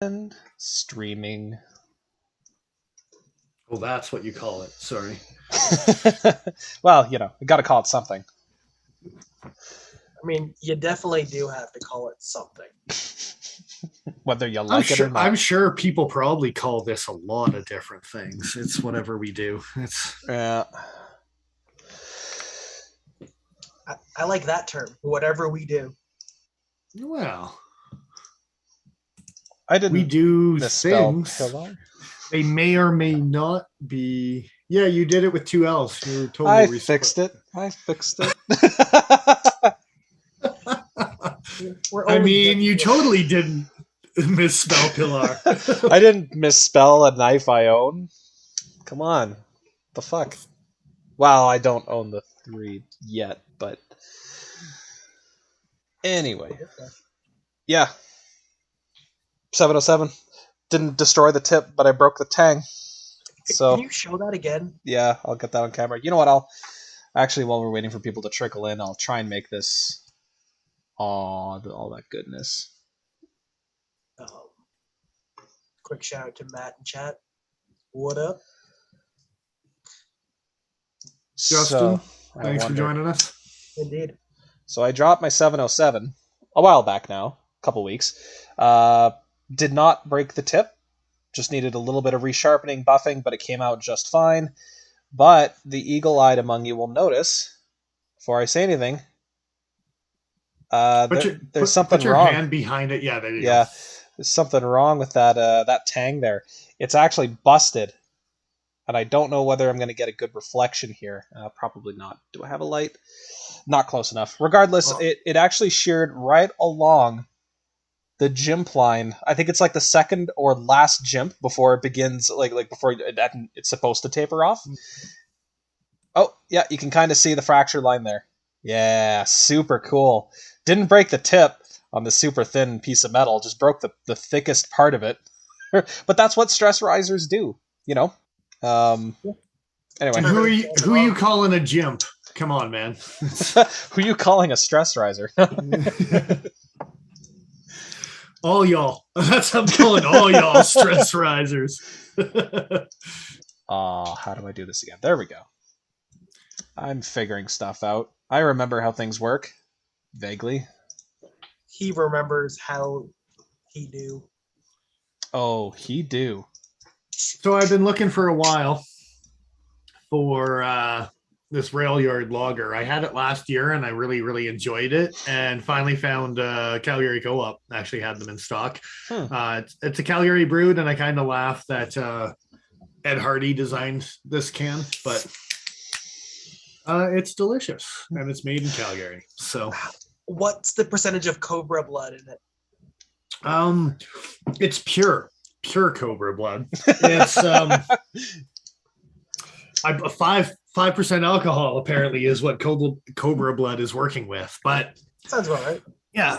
And streaming. Well, that's what you call it. Sorry. Well, you know, we got to call it something. I mean, you definitely do have to call it something. Whether you like it or not. I'm sure people probably call this a lot of different things. It's whatever we do. Yeah. I like that term. Whatever we do. Well, I didn't. We do misspell things. Pilar. They may or may not be. Yeah, you did it with two L's. You were totally I fixed it. I mean, you totally didn't misspell Pilar. I didn't misspell a knife I own. Come on. The fuck? Well, I don't own the 3 yet, but anyway. Yeah. 707. Didn't destroy the tip, but I broke the tang. So can you show that again? Yeah, I'll get that on camera. You know what? I'll actually, while we're waiting for people to trickle in, I'll try and make this all that goodness. Quick shout out to Matt in chat. What up? Justin, thanks for joining us. Indeed. So I dropped my 707 a while back now, a couple weeks. Did not break the tip. Just needed a little bit of resharpening, buffing, but it came out just fine. But the eagle-eyed among you will notice, before I say anything, there's something wrong. Put your hand behind it. Yeah, there you go. There's something wrong with that tang there. It's actually busted. And I don't know whether I'm going to get a good reflection here. Probably not. Do I have a light? Not close enough. Regardless, it actually sheared right along the jimp line. I think it's like the second or last jimp before it begins, like before it's supposed to taper off. Oh, yeah, you can kind of see the fracture line there. Yeah, super cool. Didn't break the tip on the super thin piece of metal, just broke the thickest part of it. But that's what stress risers do, you know? Anyway. Who are you calling a jimp? Come on, man. Who are you calling a stress riser? All y'all. That's what I'm calling all y'all stress risers. How do I do this again? There we go. I'm figuring stuff out. I remember how things work. Vaguely. He remembers how he do. Oh, he do. So I've been looking for a while for this Railyard Lager. I had it last year and I really, really enjoyed it, and finally found Calgary Co-op actually had them in stock. It's a Calgary brewed, and I kind of laugh that Ed Hardy designed this can, but it's delicious and it's made in Calgary. So what's the percentage of Cobra blood in it? It's pure Cobra blood. It's 5% alcohol apparently is what Cobra blood is working with, but sounds about right. Yeah.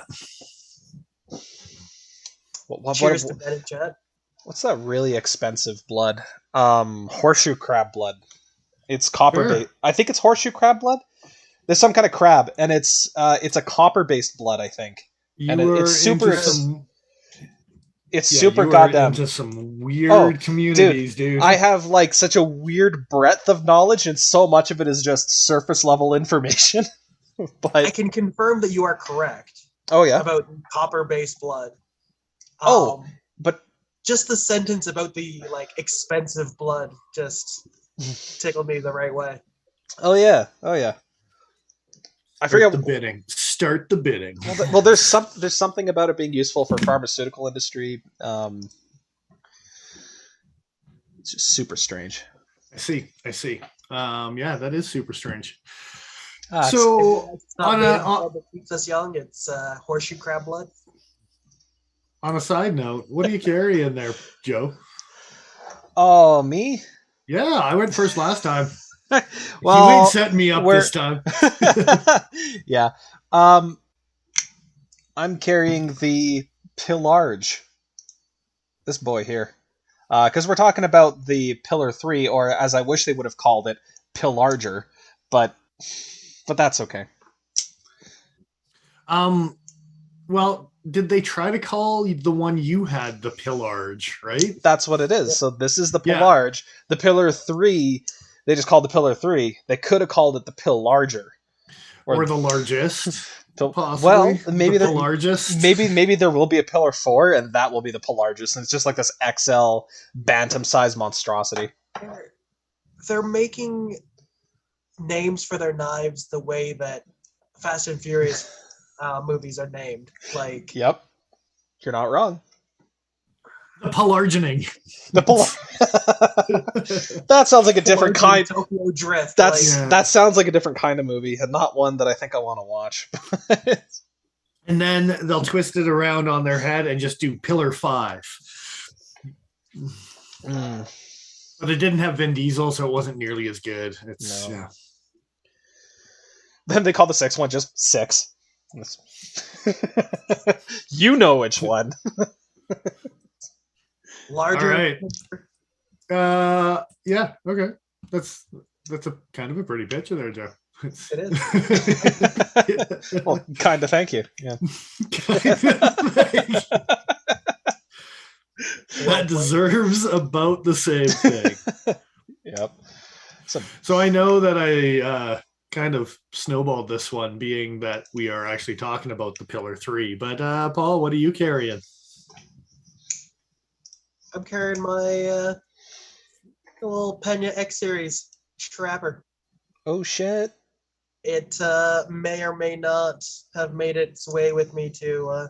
Cheers to Ben in chat. What's that really expensive blood? Horseshoe crab blood. It's copper based. I think it's horseshoe crab blood. There's some kind of crab, and it's a copper based blood, I think. And it's super. It's super goddamn into some weird communities, dude. I have like such a weird breadth of knowledge, and so much of it is just surface level information. But I can confirm that you are correct. Oh yeah, about copper-based blood. But just the sentence about the like expensive blood just tickled me the right way. Oh yeah. I forget the bidding. Start the bidding. Well, there's something about it being useful for pharmaceutical industry. It's just super strange. I see. Yeah, that is super strange. So that keeps us young. It's horseshoe crab blood. On a side note, what do you carry in there, Joe? Oh, me? Yeah, I went first last time. Well, you ain't setting me up this time. Yeah. I'm carrying the Pilarge. This boy here. Because we're talking about the Pillar 3, or as I wish they would have called it, Pilarger. But that's okay. Well, did they try to call the one you had the Pillarge, right? That's what it is. So this is the Pilarge. The Pillar 3, they just called the Pillar 3. They could have called it the Pilarger. Or the largest. Possibly. Well, maybe the largest. Maybe there will be a Pillar 4, and that will be the Pilargest. And it's just like this XL bantam-sized monstrosity. They're making names for their knives the way that Fast and Furious movies are named. Like, yep, you're not wrong. The Pilargening. That sounds like a different kind. Tokyo Drift. That sounds like a different kind of movie, and not one that I think I want to watch. And then they'll twist it around on their head and just do Pillar 5. But it didn't have Vin Diesel, so it wasn't nearly as good. Then they call the 6th one just 6. You know which one. Larger. All right. Yeah. Okay. That's a kind of a pretty picture there, Joe. It is. Well, kind of. Thank you. Yeah. That deserves about the same thing. Yep. So I know that I kind of snowballed this one, being that we are actually talking about the Pillar 3. But Paul, what are you carrying? I'm carrying my little Pena X Series Trapper. Oh shit! It may or may not have made its way with me to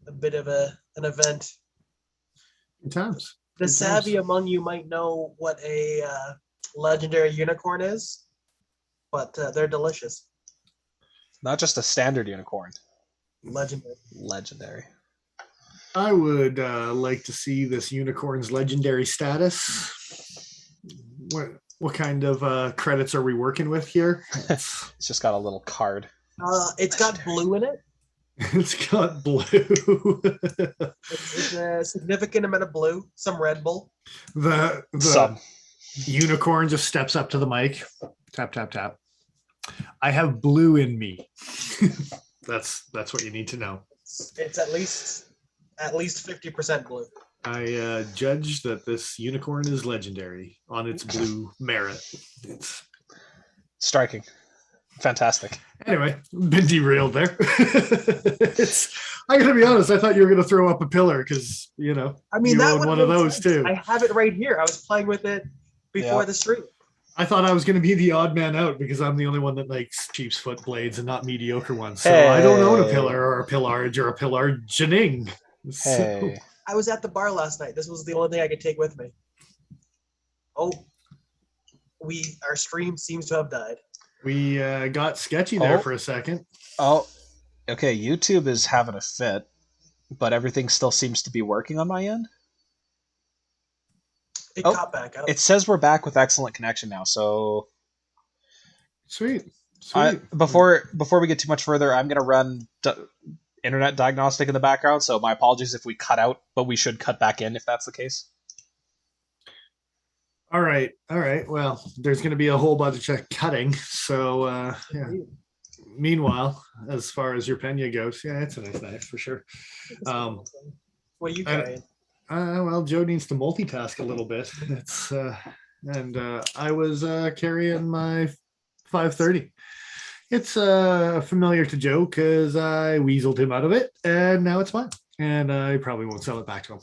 a bit of an event. Good times. The savvy among you might know what a legendary unicorn is, but they're delicious. Not just a standard unicorn. Legendary. I would like to see this unicorn's legendary status. What kind of credits are we working with here? It's just got a little card. It's got blue in it. It's got blue. It's a significant amount of blue. Some Red Bull. The unicorn just steps up to the mic. Tap, tap, tap. I have blue in me. That's what you need to know. It's at least 50% blue. I judge that this unicorn is legendary on its blue merit. It's striking. Fantastic. Anyway, been derailed there. I gotta be honest, I thought you were gonna throw up a pillar because you own one of those too. I have it right here. I was playing with it before the stream. I thought I was gonna be the odd man out because I'm the only one that likes cheap foot blades and not mediocre ones. So I don't own a pillar or a pillarge or a pillargening. Hey. I was at the bar last night. This was the only thing I could take with me. Oh, our stream seems to have died. We got sketchy there for a second. Oh, okay. YouTube is having a fit, but everything still seems to be working on my end. It got back up. It says we're back with excellent connection now. So sweet. Before we get too much further, I'm gonna run internet diagnostic in the background. So my apologies if we cut out, but we should cut back in if that's the case. All right. Well, there's going to be a whole bunch of cutting. So, yeah. Meanwhile, as far as your Pena goes, yeah, it's a nice knife for sure. What are you carrying? Well, Joe needs to multitask a little bit. I was carrying my 530. It's familiar to Joe because I weaseled him out of it, and now it's mine. And I probably won't sell it back to him.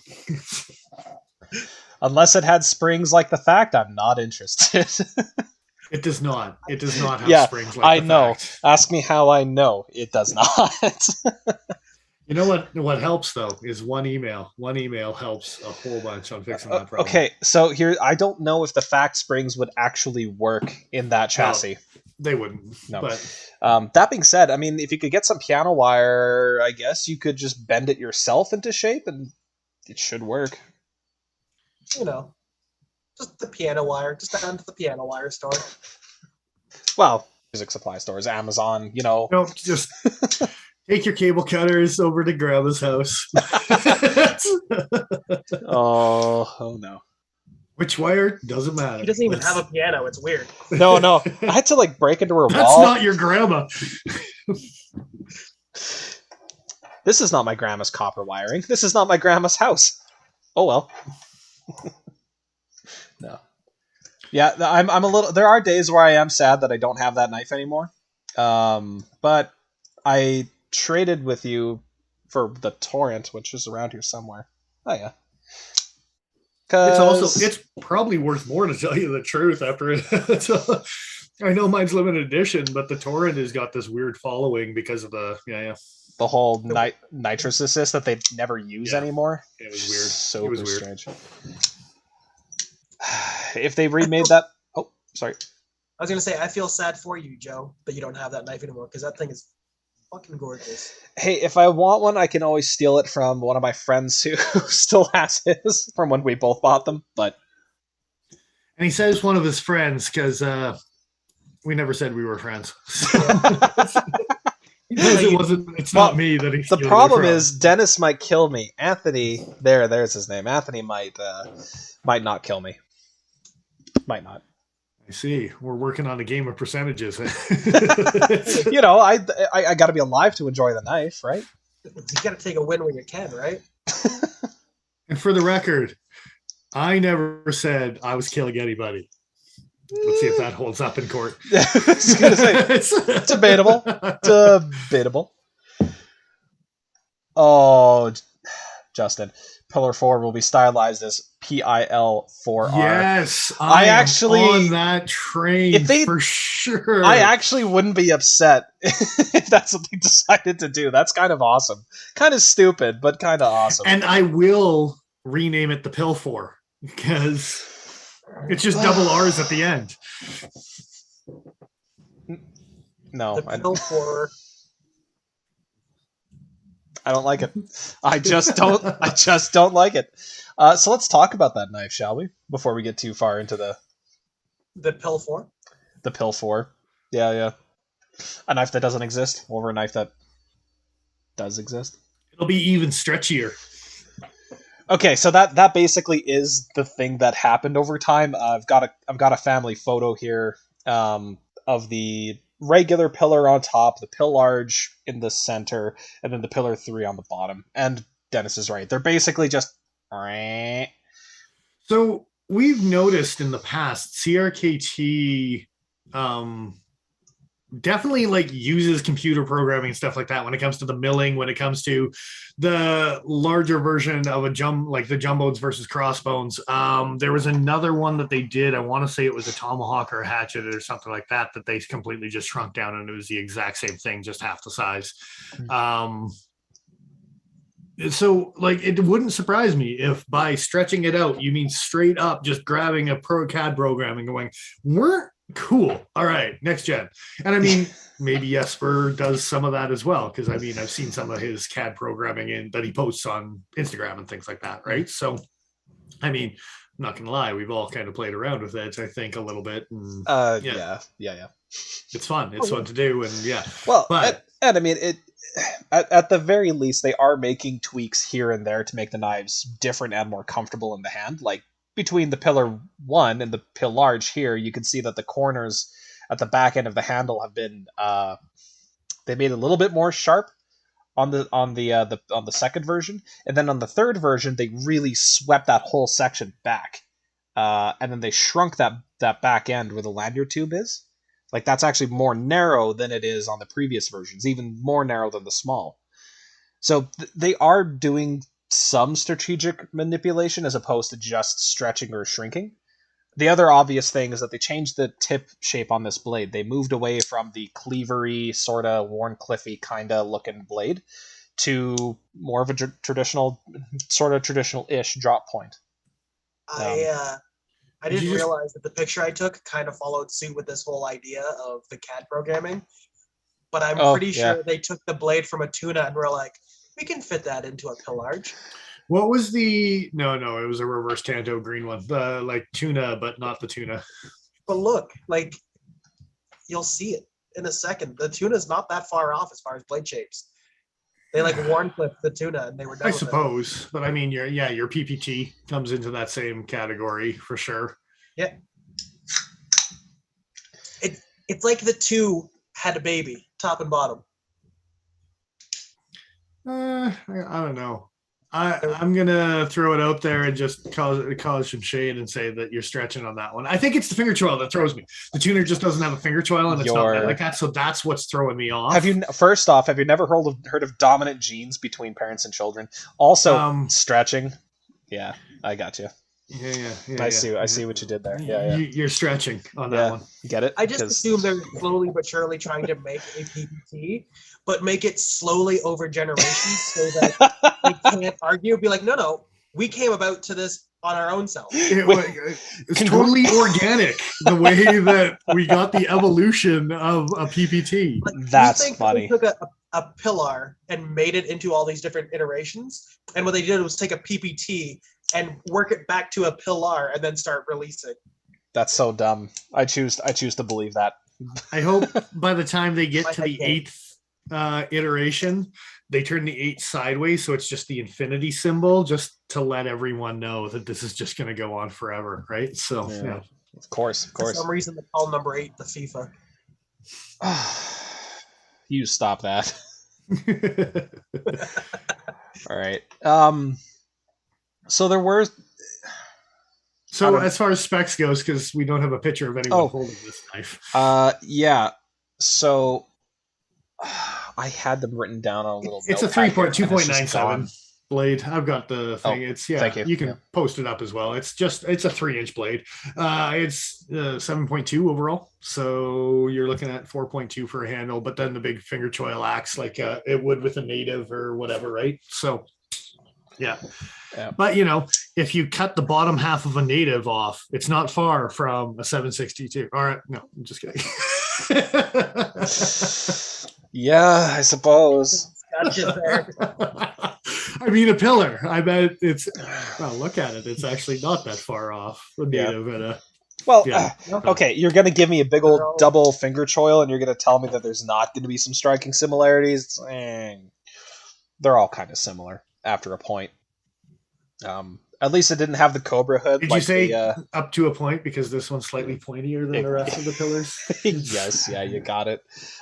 Unless it had springs like the Fact, I'm not interested. It does not. It does not have springs like the know. Fact. Ask me how I know. It does not. You know what helps, though, is one email. One email helps a whole bunch on fixing that problem. Okay, so here, I don't know if the Fact springs would actually work in that chassis. No, they wouldn't. No. But that being said, I mean, if you could get some piano wire, I guess you could just bend it yourself into shape, and it should work. Just the piano wire, just down to the piano wire store. Well, music supply stores, Amazon, No, just take your cable cutters over to Grandma's house. Oh no. Which wire? Doesn't matter. He doesn't even have a piano. It's weird. No. I had to break into her wall. That's not your grandma. This is not my grandma's copper wiring. This is not my grandma's house. Oh well. No. Yeah, I'm a little. There are days where I am sad that I don't have that knife anymore. But I traded with you for the torrent, which is around here somewhere. Oh yeah. It's probably worth more, to tell you the truth. After it, so, I know mine's limited edition, but the torrent has got this weird following because of the the whole nitrous assist that they never use anymore. It was weird. Super it was weird. Strange. If they remade that, oh, sorry. I was gonna say, I feel sad for you, Joe, that you don't have that knife anymore, because that thing is fucking gorgeous. Hey, if I want one, I can always steal it from one of my friends who still has his from when we both bought them. But and he says one of his friends because we never said we were friends. It's not me that he's. The problem is Dennis might kill me. Anthony, there's his name. Anthony might not kill me. Might not. I see. We're working on a game of percentages. You know, I got to be alive to enjoy the knife, right? You got to take a win when you can, right? And for the record, I never said I was killing anybody. Let's see if that holds up in court. I was gonna say, it's debatable. Debatable. Oh, Justin. Pillar 4 will be stylized as PIL4R. Yes, I actually on that train for sure. I actually wouldn't be upset if that's what they decided to do. That's kind of awesome. Kind of stupid, but kind of awesome. And I will rename it the Pill 4 because it's just double R's at the end. No, the Pill 4. I don't like it. I just don't like it. So let's talk about that knife, shall we? Before we get too far into the Pill 4? The Pill 4. Yeah. A knife that doesn't exist over a knife that does exist. It'll be even stretchier. Okay, so that basically is the thing that happened over time. I've got a family photo here of the regular pillar on top, the pill large in the center, and then the pillar 3 on the bottom. And Dennis is right. They're basically just... So we've noticed in the past, CRKT definitely like uses computer programming and stuff like that when it comes to the milling, when it comes to the larger version of like the jumbones versus crossbones. There was another one that they did. I want to say it was a tomahawk or a hatchet or something like that they completely just shrunk down, and it was the exact same thing, just half the size. So like it wouldn't surprise me if by stretching it out you mean straight up just grabbing a pro CAD program and going, we're cool, all right, next gen. And I mean, maybe Jesper does some of that as well, because I mean I've seen some of his CAD programming that he posts on Instagram and things like that, right? So I mean, I'm not gonna lie, we've all kind of played around with it, I think, a little bit. And, yeah. It's fun. It's fun to do, and yeah. Well, but and I mean it. At the very least, they are making tweaks here and there to make the knives different and more comfortable in the hand. Like between the Pillar 1 and the Pill Large here, you can see that the corners at the back end of the handle have been they made a little bit more sharp on the second version, and then on the third version they really swept that whole section back, and then they shrunk that back end where the lanyard tube is. Like, that's actually more narrow than it is on the previous versions, even more narrow than the small. So they are doing some strategic manipulation as opposed to just stretching or shrinking. The other obvious thing is that they changed the tip shape on this blade. They moved away from the cleavery, sort of Warncliffe-y kind of looking blade to more of a traditional-ish drop point. I didn't realize that the picture I took kind of followed suit with this whole idea of the CAD programming. But I'm pretty sure they took the blade from a tuna and were like, we can fit that into a Pill Large. What was the... No, it was a reverse Tanto green one. The, like, tuna, but not the tuna. But look, like, you'll see it in a second. The tuna's not that far off as far as blade shapes. They like Warncliffe the tuna, and they were done. I suppose, but I mean, your PPT comes into that same category for sure. Yeah, it's like the two had a baby, top and bottom. I don't know. I'm gonna throw it out there and just cause some shade and say that you're stretching on that one. I think it's the finger choil that throws me. The tuner just doesn't have a finger choil, and it's not meant like that, so that's what's throwing me off. Have you never heard of dominant genes between parents and children? Also, stretching. Yeah, I got you. Yeah. I see what you did there. Yeah. You're stretching on that one. Get it? I just assume they're slowly but surely trying to make a PPT, but make it slowly over generations so that they can't argue. Be like, no, we came about to this on our own self. It's totally organic, the way that we got the evolution of a PPT. Like, that's funny. They took a Pilar and made it into all these different iterations, and what they did was take a PPT and work it back to a Pilar and then start releasing. That's so dumb. I choose to believe that. I hope by the time they get to the 8th iteration, they turn the 8 sideways, so it's just the infinity symbol, just to let everyone know that this is just going to go on forever, right? So, yeah. Of course. For some reason, they call number 8 the FIFA. You stop that. All right. So there were. So as far as specs goes, because we don't have a picture of anyone holding this knife. Yeah. So I had them written down on a little. It's a 2.97 blade. I've got the thing. Thank you. You can post it up as well. It's a 3-inch blade. It's 7.2 overall. So you're looking at 4.2 for a handle, but then the big finger choil acts like it would with a native or whatever, right? So. Yeah. But if you cut the bottom half of a native off, it's not far from a 762. All right, no, I'm just kidding. Yeah, I suppose. Gotcha there. I mean, a pillar. I bet it's. Well, look at it. It's actually not that far off a native and a. Well, okay, you're going to give me a big old double finger choil, and you're going to tell me that there's not going to be some striking similarities. They're all kind of similar. After a point, at least it didn't have the Cobra hood. Did you say up to a point because this one's slightly pointier than the rest of the pillars? Yes, you got it.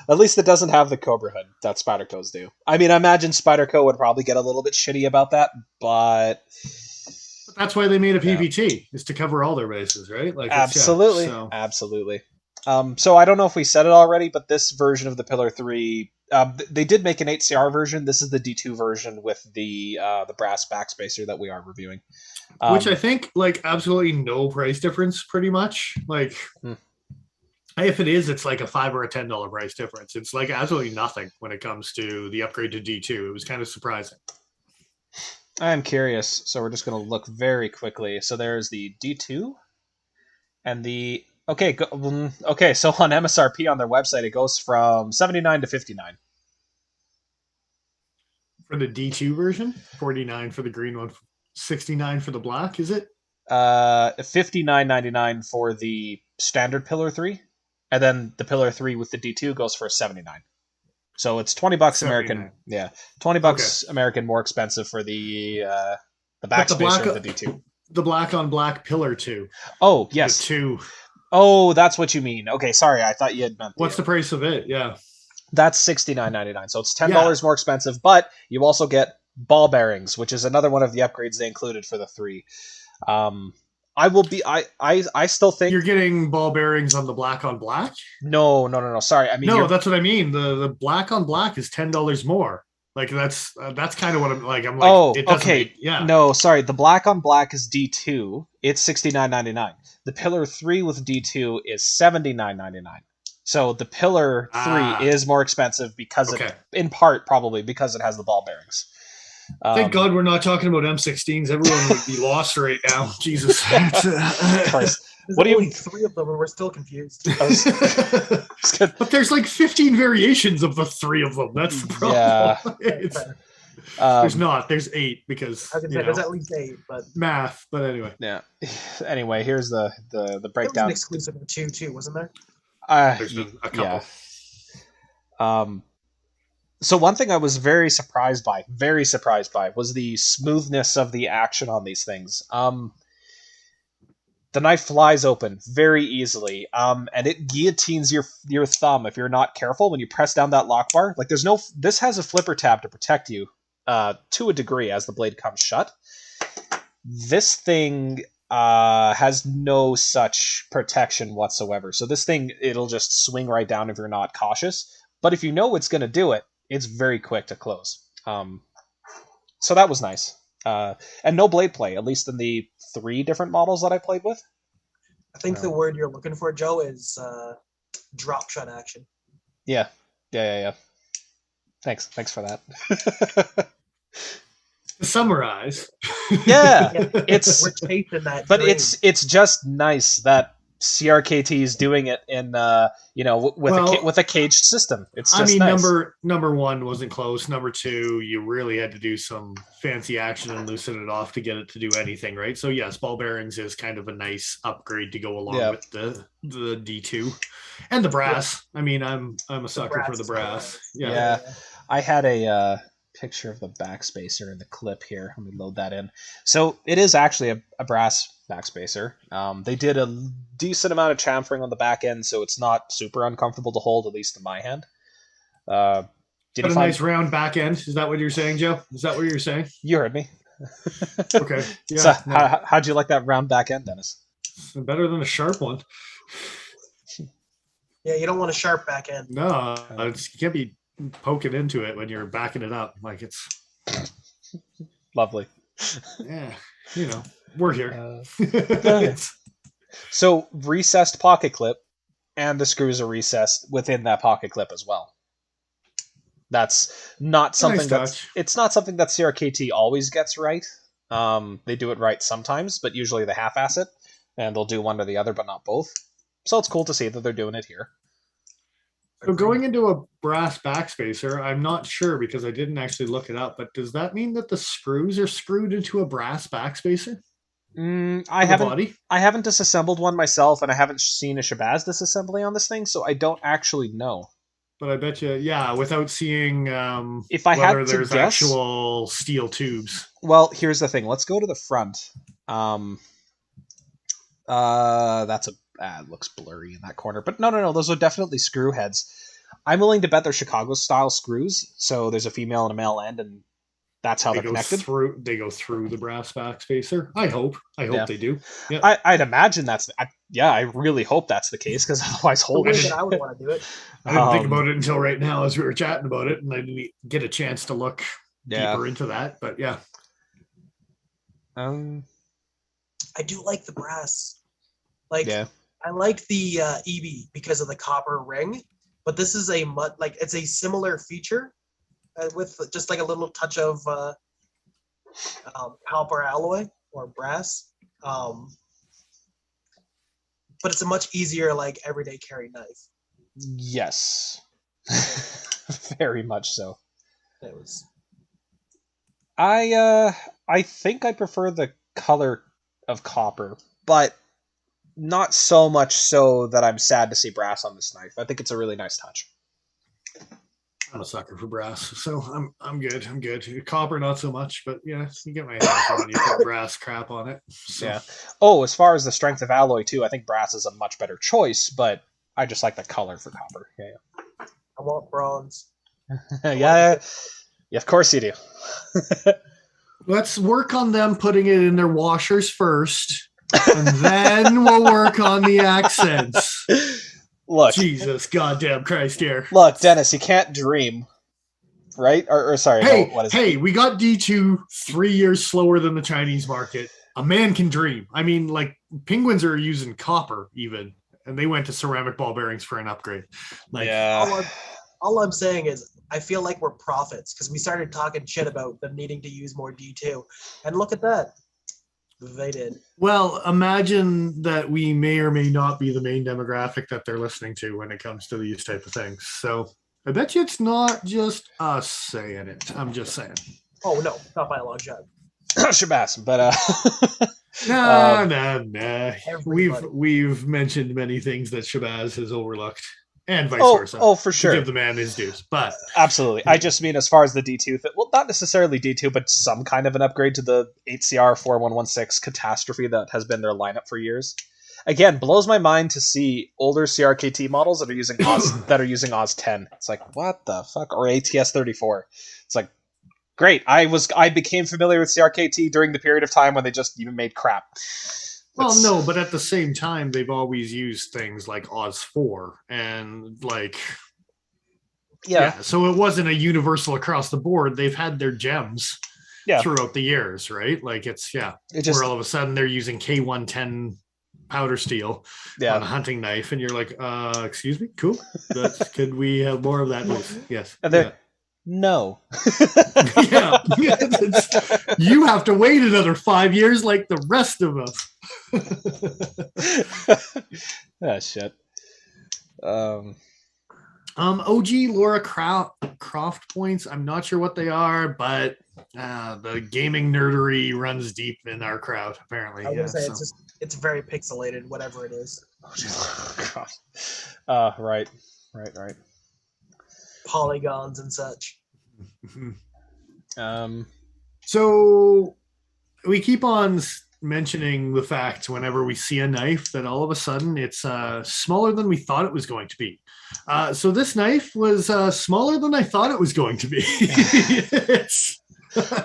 At least it doesn't have the Cobra hood that Spyderco's do. I mean, I imagine Spyderco would probably get a little bit shitty about that, but that's why they made a PPT is to cover all their bases, right? Like absolutely. So I don't know if we said it already, but this version of the Pillar 3. They did make an 8CR version. This is the D2 version with the brass backspacer that we are reviewing. Which I think, absolutely no price difference, pretty much. If it is, it's like a $5 or a $10 price difference. It's absolutely nothing when it comes to the upgrade to D2. It was kind of surprising. I'm curious, so we're just going to look very quickly. So there's the D2 and the... Okay, so on MSRP on their website, it goes from $79 to $59. For the D2 version? $49 for the green one, $69 for the black, is it? $59.99 for the standard Pillar 3, and then the Pillar 3 with the D2 goes for $79. So it's $20 American. Yeah, $20 American more expensive for the backspacer of the D2. The black on black Pillar 2. Oh, yes. The 2. Oh, that's what you mean. Okay, sorry. I thought you had meant What's the price of it? Yeah. That's $69.99. So it's $10 more expensive, but you also get ball bearings, which is another one of the upgrades they included for the 3. I still think you're getting ball bearings on the black on black? No. Sorry. I mean, that's what I mean. The black on black is $10 more. That's kind of what I'm like. It okay. No, sorry. The black on black is D2. It's $69.99. The Pillar 3 with D2 is $79.99. So the Pillar 3 is more expensive because in part probably because it has the ball bearings. Thank God we're not talking about M16s. Everyone would be lost right now. Jesus Christ. What do you mean? 3 of them, and we're still confused. But there's 15 variations of the 3 of them. That's the problem. Yeah. There's not. There's 8 because there's at least 8, but math. But anyway. Yeah. Anyway, here's the breakdown. There was an exclusive of 2 too, wasn't there? There's been a couple. Yeah. So one thing I was very surprised by, was the smoothness of the action on these things. The knife flies open very easily, and it guillotines your thumb if you're not careful when you press down that lock bar. This has a flipper tab to protect you, to a degree as the blade comes shut. This thing has no such protection whatsoever. So this thing, it'll just swing right down if you're not cautious. But if you know it's going to do it, it's very quick to close. So that was nice. And no blade play, at least in the 3 different models that I played with. I think the word you're looking for, Joe, is drop shot action. Yeah. Thanks for that. To summarize. Yeah, We're chasing that but dream. it's just nice that CRKT is doing it in with a caged system. It's just nice. number 1 wasn't close. Number 2, you really had to do some fancy action and loosen it off to get it to do anything, right? So yes, ball bearings is kind of a nice upgrade to go along with the D2 and the brass. Yeah. I mean, I'm a sucker for the brass. Yeah. I had a picture of the Backspacer in the clip here. Let me load that in. So it is actually a brass Backspacer. They did a decent amount of chamfering on the back end, so it's not super uncomfortable to hold, at least in my hand. Did a nice round back end. Is that what you're saying, Joe? Is that what you're saying? You heard me. Okay. Yeah. So how'd you like that round back end, Dennis? Better than a sharp one. Yeah, you don't want a sharp back end. No, you can't be poking into it when you're backing it up. Like it's lovely. Yeah, we're here. So recessed pocket clip, and the screws are recessed within that pocket clip as well. That's not something it's not something that CRKT always gets right. They do it right sometimes, but usually they half-ass it, and they'll do one or the other, but not both. So it's cool to see that they're doing it here. So going into a brass Backspacer, I'm not sure because I didn't actually look it up, but does that mean that the screws are screwed into a brass Backspacer? I haven't disassembled one myself, and I haven't seen a Shabazz disassembly on this thing, so I don't actually know. But I bet you, without seeing if I whether had to there's guess, actual steel tubes. Well, here's the thing. Let's go to the front. It looks blurry in that corner, but no, those are definitely screw heads. I'm willing to bet they're Chicago-style screws, so there's a female and a male end, and that's how they're connected. They go through the brass Backspacer. I hope they do. Yeah. I'd imagine I really hope that's the case, because otherwise, holy shit. I would want to do it. I didn't think about it until right now as we were chatting about it, and I didn't get a chance to look deeper into that, but yeah. I do like the brass. I like the EB because of the copper ring, but this is it's a similar feature with just like a little touch of copper alloy or brass, but it's a much easier everyday carry knife. Yes, very much so. It was. I think I prefer the color of copper, but not so much so that I'm sad to see brass on this knife. I think it's a really nice touch. I'm a sucker for brass, so I'm good. I'm good. Copper, not so much, but yeah, you get my hands on you put brass crap on it. So. Yeah. Oh, as far as the strength of alloy too, I think brass is a much better choice, but I just like the color for copper. Yeah. I want bronze. Yeah, of course you do. Let's work on them putting it in their washers first. And then we'll work on the accents. Look, Jesus, goddamn Christ, here. Look, Dennis, you can't dream, right? Or sorry, what is it? We got D2 3 years slower than the Chinese market. A man can dream. I mean, penguins are using copper even, and they went to ceramic ball bearings for an upgrade. All I'm saying is, I feel like we're prophets because we started talking shit about them needing to use more D2, and look at that. They did. Well, imagine that we may or may not be the main demographic that they're listening to when it comes to these type of things. So I bet you it's not just us saying it. I'm just saying. Oh, no. Not by a long shot. Shabazz, but No. We've mentioned many things that Shabazz has overlooked. And vice versa. Oh, for sure. To give the man his dues. But absolutely. I just mean as far as the D2, not necessarily D2, but some kind of an upgrade to the 8CR 4116 catastrophe that has been their lineup for years. Again, blows my mind to see older CRKT models that are using Oz 10. It's like, what the fuck? Or ATS 34. It's like, Great. I became familiar with CRKT during the period of time when they just even made crap. Well, no, but at the same time, they've always used things like Oz 4 and like. Yeah, so it wasn't a universal across the board. They've had their gems throughout the years, right? Like it's where all of a sudden they're using K110 powder steel on a hunting knife, and you're like, excuse me, cool. Could we have more of that, please? Yes. And no. You have to wait another 5 years like the rest of us. Shit. OG Laura Croft points. I'm not sure what they are, but the gaming nerdery runs deep in our crowd, apparently. I was gonna say, it's very pixelated, whatever it is. Right. Polygons and such. So we keep on mentioning the fact whenever we see a knife that all of a sudden it's smaller than we thought it was going to be. So this knife was smaller than I thought it was going to be.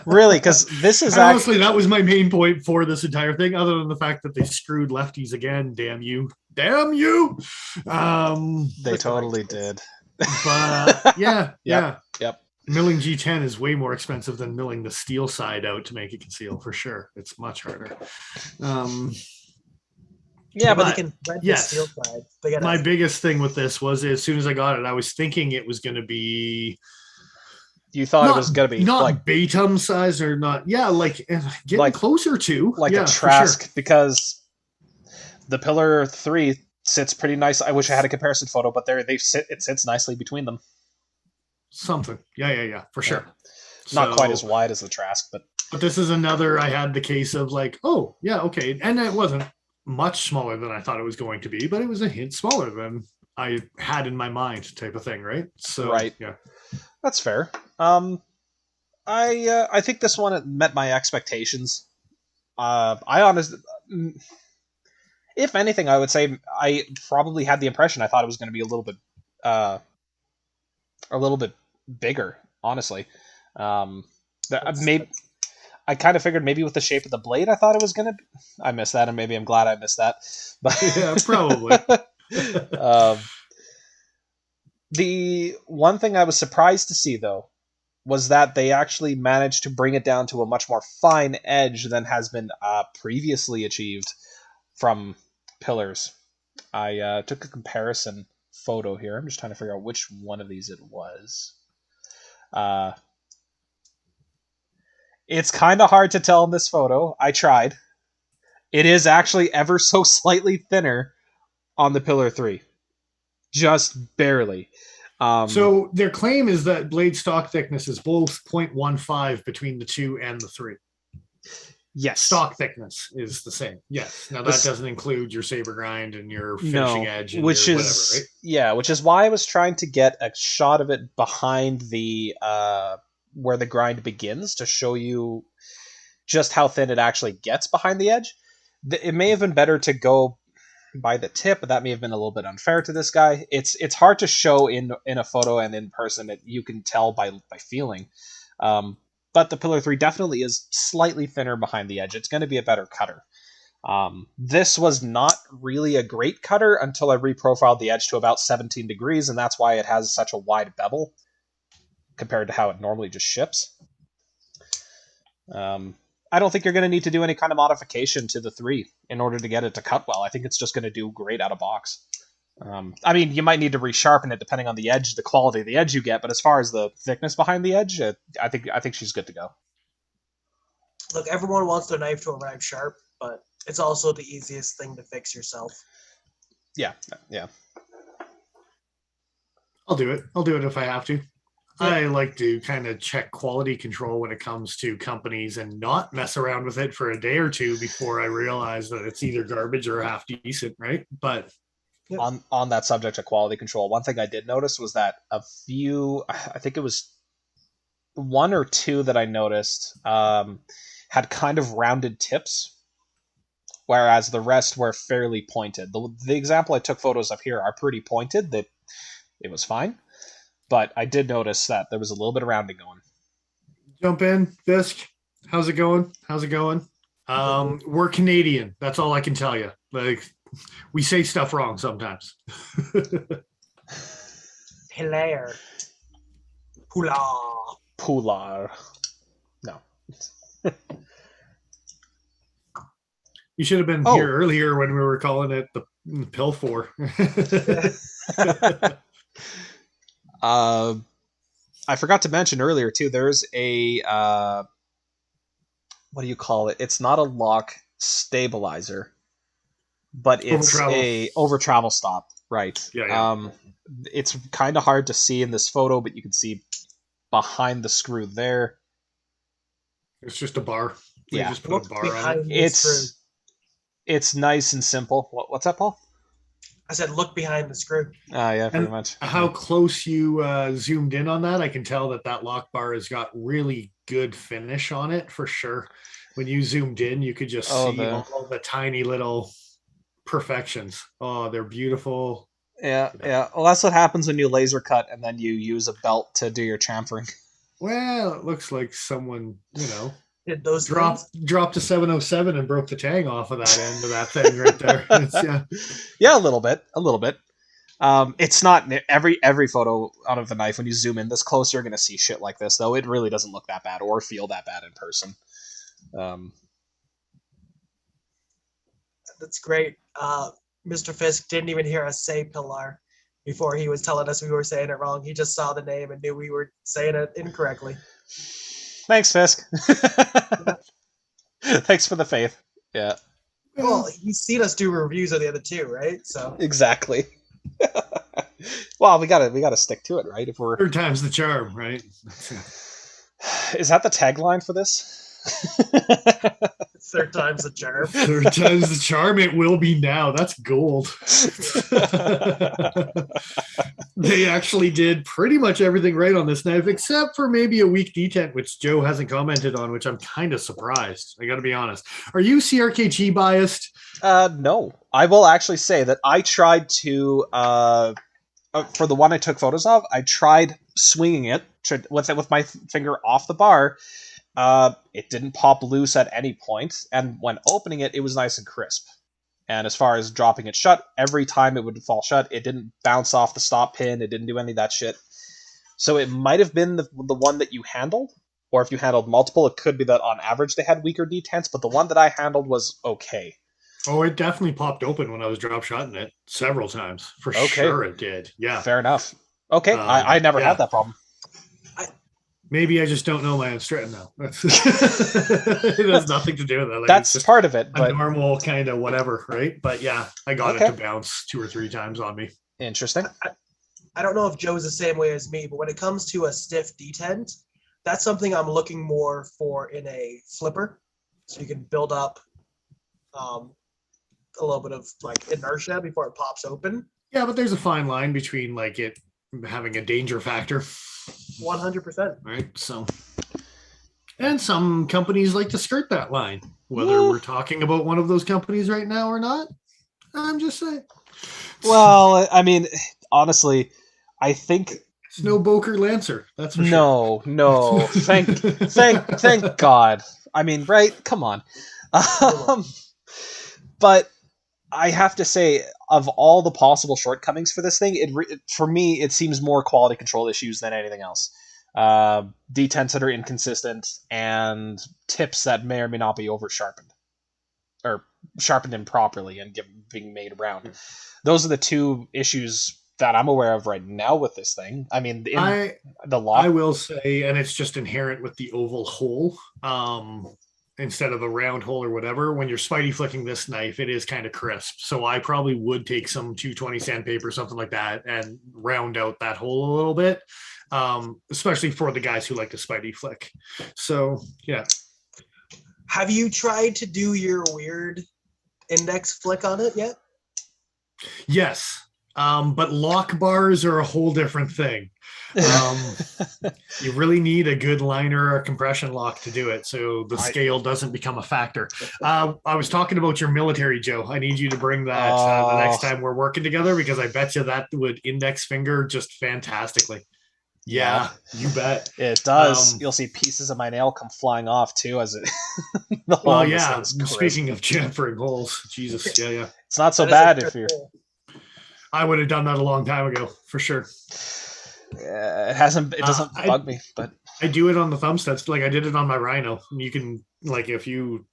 Really, because this is honestly that was my main point for this entire thing, other than the fact that they screwed lefties again. Damn you. They totally did. But yeah. Yep. Milling G10 is way more expensive than milling the steel side out to make it conceal, for sure. It's much harder. But they can rent the steel side. My biggest thing with this was as soon as I got it, I was thinking it was going to be. You thought it was going to be not like Batum size or not? Yeah, like getting closer to like a Trask, because the Pilar 3 sits pretty nice. I wish I had a comparison photo, but it sits nicely between them. Something. Yeah, for sure. Not quite as wide as the Trask, but this is another. I had the case of like, oh yeah, okay, and it wasn't much smaller than I thought it was going to be, but it was a hint smaller than I had in my mind, type of thing, right? So yeah, that's fair. I think this one met my expectations. I honestly, if anything, I would say I probably had the impression I thought it was going to be a little bit bigger, honestly. Maybe I kind of figured maybe with the shape of the blade, I thought it was gonna. I missed that, and maybe I'm glad I missed that. But yeah, probably. The one thing I was surprised to see, though, was that they actually managed to bring it down to a much more fine edge than has been previously achieved from Pillars. I took a comparison photo here. I'm just trying to figure out which one of these it was. It's kind of hard to tell in this photo. I tried. It is actually ever so slightly thinner on the Pilar 3. Just barely. So their claim is that blade stock thickness is both 0.15 between the 2 and the 3. Yes. Stock thickness is the same. Yes. Now that doesn't include your saber grind and your finishing edge and which whatever, right? Yeah, which is why I was trying to get a shot of it behind the where the grind begins to show you just how thin it actually gets behind the edge. It may have been better to go by the tip, but that may have been a little bit unfair to this guy. It's hard to show in a photo and in person. That you can tell by feeling. But the Pilar 3 definitely is slightly thinner behind the edge. It's going to be a better cutter. This was not really a great cutter until I reprofiled the edge to about 17 degrees, and that's why it has such a wide bevel compared to how it normally just ships. I don't think you're going to need to do any kind of modification to the 3 in order to get it to cut well. I think it's just going to do great out of box. I mean, you might need to resharpen it depending on the edge, the quality of the edge you get, but as far as the thickness behind the edge, I think she's good to go. Look, everyone wants their knife to arrive sharp, but it's also the easiest thing to fix yourself. Yeah. I'll do it if I have to. I like to kind of check quality control when it comes to companies and not mess around with it for a day or two before I realize that it's either garbage or half decent, right? But on that subject of quality control, one thing I did notice was that a few, I think it was 1 or 2 that I noticed had kind of rounded tips, whereas the rest were fairly pointed. The example I took photos of here are pretty pointed. That it was fine. But I did notice that there was a little bit of rounding going. Jump in, Fisk. How's it going? How's it going? We're Canadian. That's all I can tell you. Like, we say stuff wrong sometimes. Pilar. Pilar. Pilar. No. You should have been here earlier when we were calling it the pill for. I forgot to mention earlier too. There's a what do you call it? It's not a lock stabilizer, but it's a over travel stop, right? Yeah. It's kind of hard to see in this photo, but you can see behind the screw there. It's just a bar. Yeah, just put a bar on it. It's nice and simple. What's that, Paul? I said, look behind the screw. Yeah, pretty much. How close you zoomed in on that, I can tell that lock bar has got really good finish on it for sure. When you zoomed in, you could just see all the tiny little perfections. Oh, they're beautiful. Yeah. Well, that's what happens when you laser cut and then you use a belt to do your chamfering. Well, it looks like someone, did those dropped a 707 and broke the tang off of that end of that thing right there. Yeah, a little bit. It's not every photo out of the knife. When you zoom in this close, you're going to see shit like this, though. It really doesn't look that bad or feel that bad in person. That's great. Mr. Fisk didn't even hear us say Pilar before he was telling us we were saying it wrong. He just saw the name and knew we were saying it incorrectly. Thanks, Fisk. Thanks for the faith. Yeah. Well, he's seen us do reviews of the other two, right? So exactly. Well, we gotta stick to it, right? If we're third time's the charm, right? Is that the tagline for this? Third time's the charm. Third time's the charm. It will be now. That's gold. They actually did pretty much everything right on this knife, except for maybe a weak detent, which Joe hasn't commented on, which I'm kind of surprised. I got to be honest. Are you CRKT biased? No. I will actually say that I tried to, for the one I took photos of, I tried swinging it with my finger off the bar. It didn't pop loose at any point, and when opening it, it was nice and crisp. And as far as dropping it shut, every time it would fall shut, it didn't bounce off the stop pin, it didn't do any of that shit. So it might have been the one that you handled, or if you handled multiple, it could be that on average they had weaker detents, but the one that I handled was okay. Oh, it definitely popped open when I was drop shotting it several times. For sure it did. Yeah. Fair enough. Okay, I never had that problem. Maybe I just don't know my own straight now. It has nothing to do with that. Like, that's part of it. But a normal kind of whatever, right? But yeah, I got it to bounce 2 or 3 times on me. Interesting. I don't know if Joe's the same way as me, but when it comes to a stiff detent, that's something I'm looking more for in a flipper. So you can build up a little bit of like inertia before it pops open. Yeah, but there's a fine line between like it having a danger factor. 100%. Right. So, and some companies like to skirt that line, whether we're talking about one of those companies right now or not. I'm just saying. Well, I mean, honestly, I think it's no Boker Lancer. That's for sure. No. Thank God. I mean, right? Come on. But I have to say, of all the possible shortcomings for this thing, for me, it seems more quality control issues than anything else. Detents that are inconsistent and tips that may or may not be over sharpened or sharpened improperly and being made around. Those are the two issues that I'm aware of right now with this thing. I mean, the lock. I will say, and it's just inherent with the oval hole. Instead of a round hole or whatever, when you're spidey flicking this knife, it is kind of crisp. So I probably would take some 220 sandpaper, something like that, and round out that hole a little bit, especially for the guys who like to spidey flick. So, yeah. Have you tried to do your weird index flick on it yet? Yes. But lock bars are a whole different thing. You really need a good liner or compression lock to do it, so the scale doesn't become a factor. I was talking about your military, Joe. I need you to bring that the next time we're working together, because I bet you that would index finger just fantastically. Yeah, you bet. It does. You'll see pieces of my nail come flying off too as it. The hole Well, in this yeah. thing is crisp. Speaking of chamfering holes, Jesus, yeah. It's not so That is a bad good if you're. hole. I would have done that a long time ago, for sure. It hasn't. It doesn't bug me, but I do it on the thumb studs. Like I did it on my Rhino. You can like if you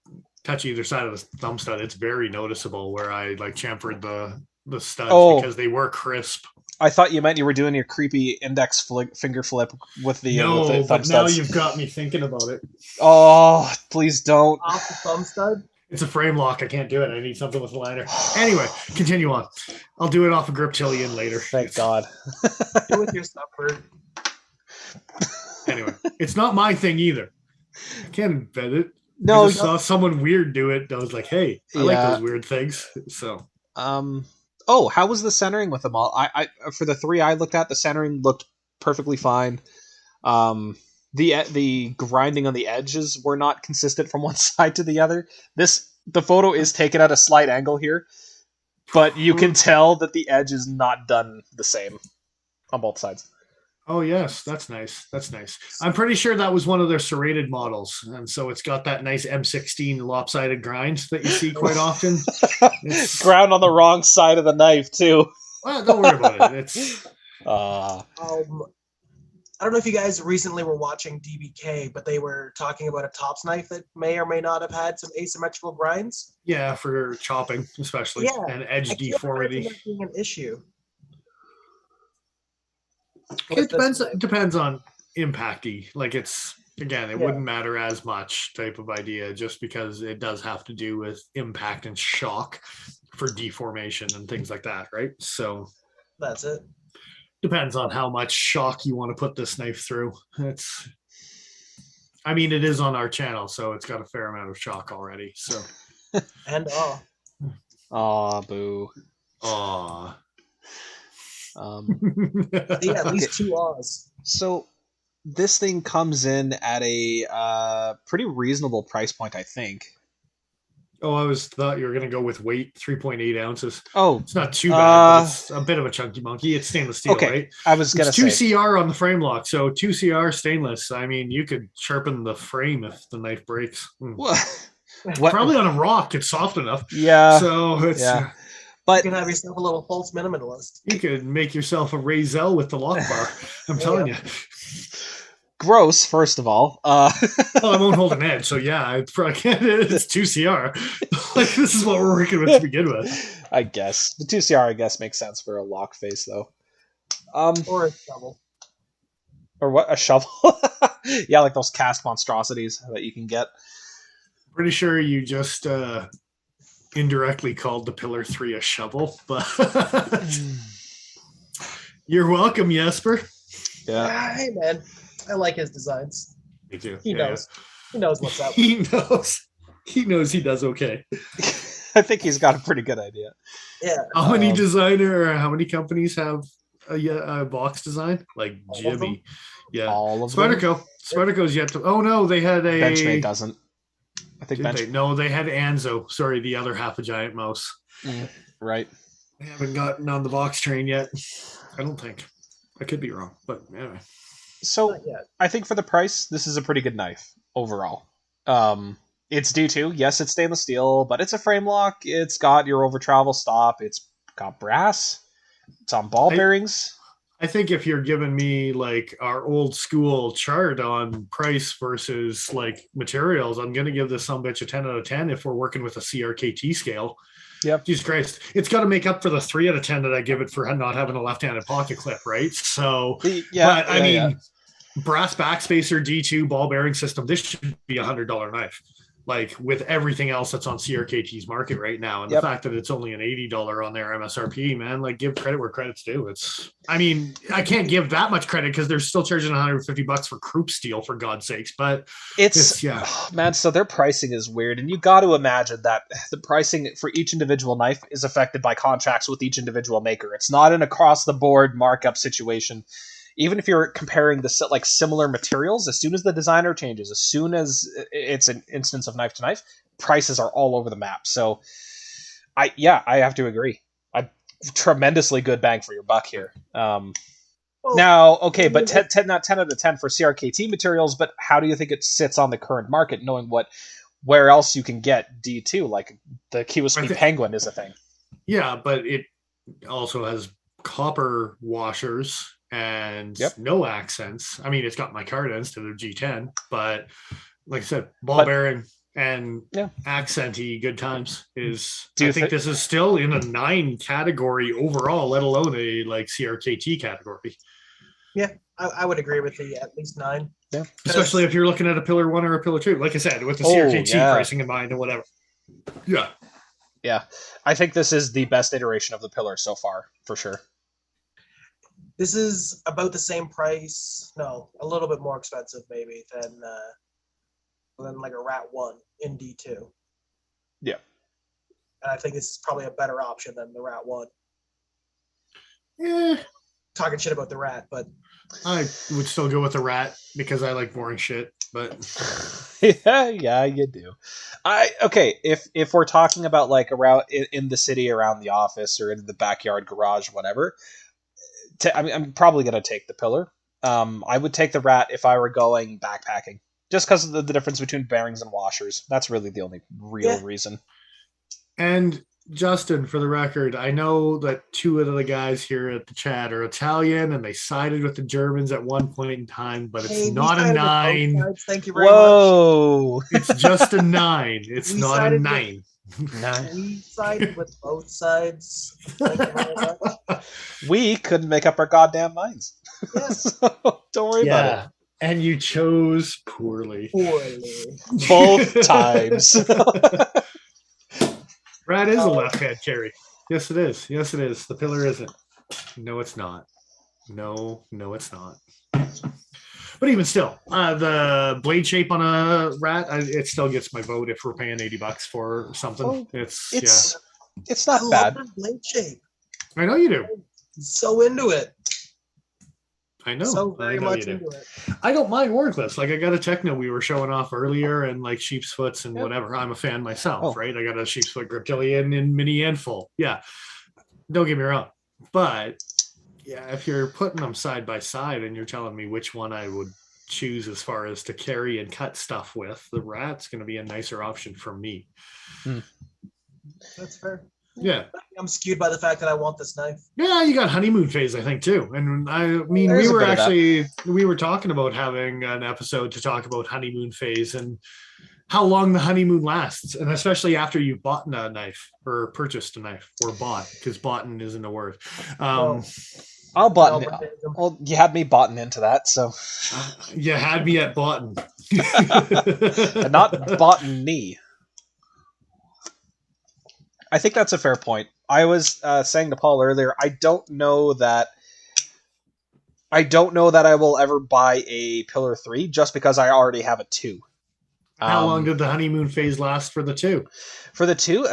touch either side of the thumb stud, it's very noticeable where I like chamfered the studs because they were crisp. I thought you meant you were doing your creepy index finger flip with the no, with the thumb but now studs. you've got me thinking about it. Oh, please don't. Off the thumb stud? It's a frame lock. I can't do it. I need something with a liner. Anyway, continue on. I'll do it off a grip Tillian later. Thank God. Do it with your supper. Anyway, it's not my thing either. I can't embed it. No, I just saw someone weird do it. I was like, hey, I like those weird things. So, oh, how was the centering with them all? I for the three I looked at, the centering looked perfectly fine. The grinding on the edges were not consistent from one side to the other. The photo is taken at a slight angle here, but you can tell that the edge is not done the same on both sides. oh yes, that's nice. That's nice. I'm pretty sure that was one of their serrated models, and so it's got that nice M16 lopsided grind that you see quite often. Ground on the wrong side of the knife too. Well, don't worry about it. It's I don't know if you guys recently were watching DBK, but they were talking about a tops knife that may or may not have had some asymmetrical grinds. yeah for chopping, especially and edge deformity. That being an issue. It depends on impacty. Like it's again, it wouldn't matter as much type of idea, just because it does have to do with impact and shock for deformation and things like that, right? So that's it. Depends on how much shock you want to put this knife through. It is on our channel, so it's got a fair amount of shock already. So and aw, boo. Aw. Yeah, at least 2 awes. So this thing comes in at a pretty reasonable price point, I think. Oh, I thought you were going to go with weight, 3.8 ounces. Oh, it's not too bad. But it's a bit of a chunky monkey. It's stainless steel, right? I was going to say 2 CR on the frame lock, so 2 CR stainless. I mean, you could sharpen the frame if the knife breaks. What? Probably on a rock, it's soft enough. Yeah. So it's but you can have yourself a little false minimalist. You could make yourself a Raizel with the Lockbar. I'm telling you. Gross, first of all. Well, I won't hold an edge, so it's probably it's 2 CR. Like this is what we're working with to begin with. I guess the 2 CR, I guess, makes sense for a lock face though. Or a shovel. Or what? A shovel? Yeah, like those cast monstrosities that you can get. Pretty sure you just indirectly called the Pillar 3 a shovel, but you're welcome, Jesper. Yeah. Hey man, I like his designs. Me too. He knows. He knows what's up. He knows. He knows he does okay. I think he's got a pretty good idea. Yeah. How many how many companies have a box design? Like Jimmy. Yeah. All of them. Spyderco's yet to. Oh no, they had a. Benchmade doesn't. I think No, they had Anzo. Sorry, the other half a giant mouse. Right. I haven't gotten on the box train yet. I don't think. I could be wrong, but anyway. So I think for the price, this is a pretty good knife overall. It's D2. Yes, it's stainless steel, but it's a frame lock. It's got your over travel stop. It's got brass. It's on ball bearings. I think if you're giving me like our old school chart on price versus like materials, I'm going to give this sumbitch a 10 out of 10 if we're working with a CRKT scale. Yep. Jesus Christ. It's got to make up for the 3 out of 10 that I give it for not having a left-handed pocket clip, right? So, brass backspacer D2 ball bearing system, this should be $100 knife. Like with everything else that's on CRKT's market right now. And the fact that it's only an $80 on their MSRP, man, like give credit where credit's due. I can't give that much credit because they're still charging $150 for croup steel, for God's sakes. But man, so their pricing is weird. And you got to imagine that the pricing for each individual knife is affected by contracts with each individual maker. It's not an across the board markup situation. Even if you're comparing the like similar materials, as soon as the designer changes, as soon as it's an instance of knife to knife, prices are all over the map. So, I have to agree. A tremendously good bang for your buck here. Well, Now, okay, but 10 out of 10 for CRKT materials, but how do you think it sits on the current market, knowing where else you can get D2, like the Kiwaspi Penguin is a thing? Yeah, but it also has copper washers and no accents. I mean, it's got micarta instead of G10, but like I said, ball bearing and accent-y good times is. I think this is still in a 9 category overall, let alone a like CRKT category. Yeah, I would agree with the at least 9. Yeah, especially if you're looking at a Pillar 1 or a Pillar 2. Like I said, with the CRKT pricing in mind or whatever. Yeah. Yeah, I think this is the best iteration of the Pillar so far, for sure. This is about the same price. No, a little bit more expensive maybe than like a Rat 1 in D2. Yeah. And I think this is probably a better option than the Rat 1. Yeah. Talking shit about the Rat, but I would still go with the Rat because I like boring shit, but yeah, you do. If we're talking about like around in the city, around the office, or in the backyard garage, whatever, I'm probably gonna take the Pillar. I would take the Rat if I were going backpacking, just because of the difference between bearings and washers. That's really the only real reason. And Justin, for the record, I know that 2 of the guys here at the chat are Italian and they sided with the Germans at one point in time, but it's not a 9. Thank you very much. It's just a 9. It's not a 9. We sided with both sides. Thank you very much. We couldn't make up our goddamn minds. Yes. So don't worry about it. And you chose poorly. Both times. Rat is a left-hand carry. Yes, it is. Yes, it is. The Pillar isn't. No, it's not. No, it's not. But even still, the blade shape on a Rat, it still gets my vote if we're paying $80 for something. It's not bad. I love blade shape. I know you do. I'm so into it. I know. So very much into it. I don't mind Warcliffs. Like I got a Techno we were showing off earlier, and like sheep's foots and whatever. I'm a fan myself, right? I got a sheep's foot Griptilian in mini and full. Yeah, don't get me wrong, but yeah, if you're putting them side by side and you're telling me which one I would choose as far as to carry and cut stuff with, the Rat's going to be a nicer option for me. That's fair. Yeah, I'm skewed by the fact that I want this knife. Yeah, you got Honeymoon Phase, I think, too. And I mean, we were talking about having an episode to talk about Honeymoon Phase and how long the honeymoon lasts, and especially after you've bought a knife or purchased a knife or bought, because boughten isn't a word. I'll button it. Well, you had me boughten into that, so you had me at boughten, and not boughten knee. I think that's a fair point. I was saying to Paul earlier, I don't know that I will ever buy a Pillar 3 just because I already have a 2. How long did the Honeymoon Phase last for the 2? For the 2,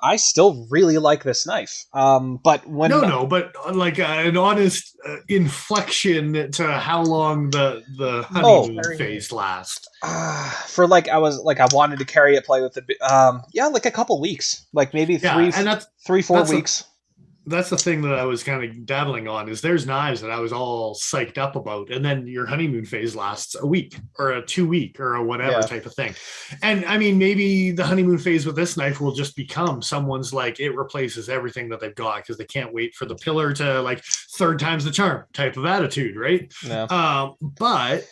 I still really like this knife. But when but like an honest inflection to how long the Honeymoon Phase lasts. For like I wanted to carry it, play with it. Like a couple weeks, like maybe 3-4 weeks. That's the thing that I was kind of dabbling on, is there's knives that I was all psyched up about, and then your honeymoon phase lasts a week or a 2 week or a whatever type of thing. And I mean, maybe the honeymoon phase with this knife will just become someone's like, it replaces everything that they've got because they can't wait for the Pillar to like 3rd time's the charm type of attitude, right? Yeah. But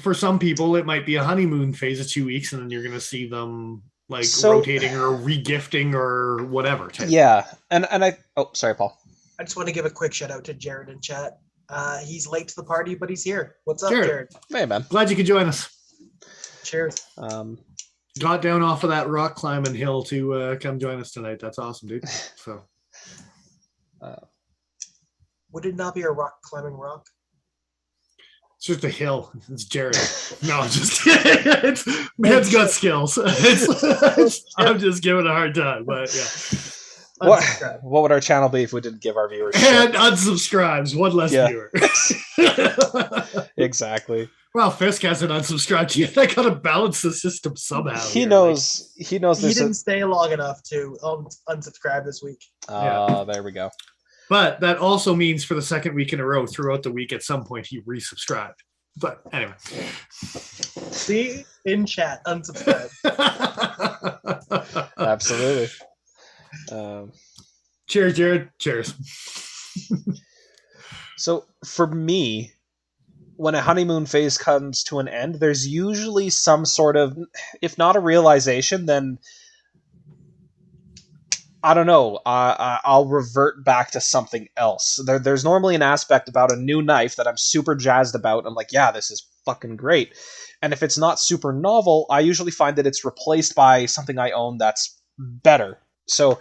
for some people, it might be a honeymoon phase of 2 weeks, and then you're going to see them rotating or regifting or whatever. Yeah. And sorry, Paul. I just want to give a quick shout out to Jared in chat. He's late to the party, but he's here. What's up, Jared? Hey, man. Glad you could join us. Cheers. Got down off of that rock climbing hill to come join us tonight. That's awesome, dude. So, would it not be a rock climbing rock? It's just a hill. It's Jared. No, just kidding. Man's got skills. I'm just giving a hard time, but yeah. What would our channel be if we didn't give our viewers and unsubscribes? One less viewer. Exactly. Well, Fisk hasn't unsubscribed yet. I gotta balance the system somehow. He knows. He didn't stay long enough to unsubscribe this week. There we go. But that also means for the second week in a row, throughout the week, at some point, he resubscribed. But anyway. See? In chat, unsubscribe. Absolutely. Cheers, Jared. Cheers. So for me, when a honeymoon phase comes to an end, there's usually some sort of, if not a realization, then I don't know. I'll revert back to something else. There's normally an aspect about a new knife that I'm super jazzed about. I'm like, yeah, this is fucking great. And if it's not super novel, I usually find that it's replaced by something I own that's better. So,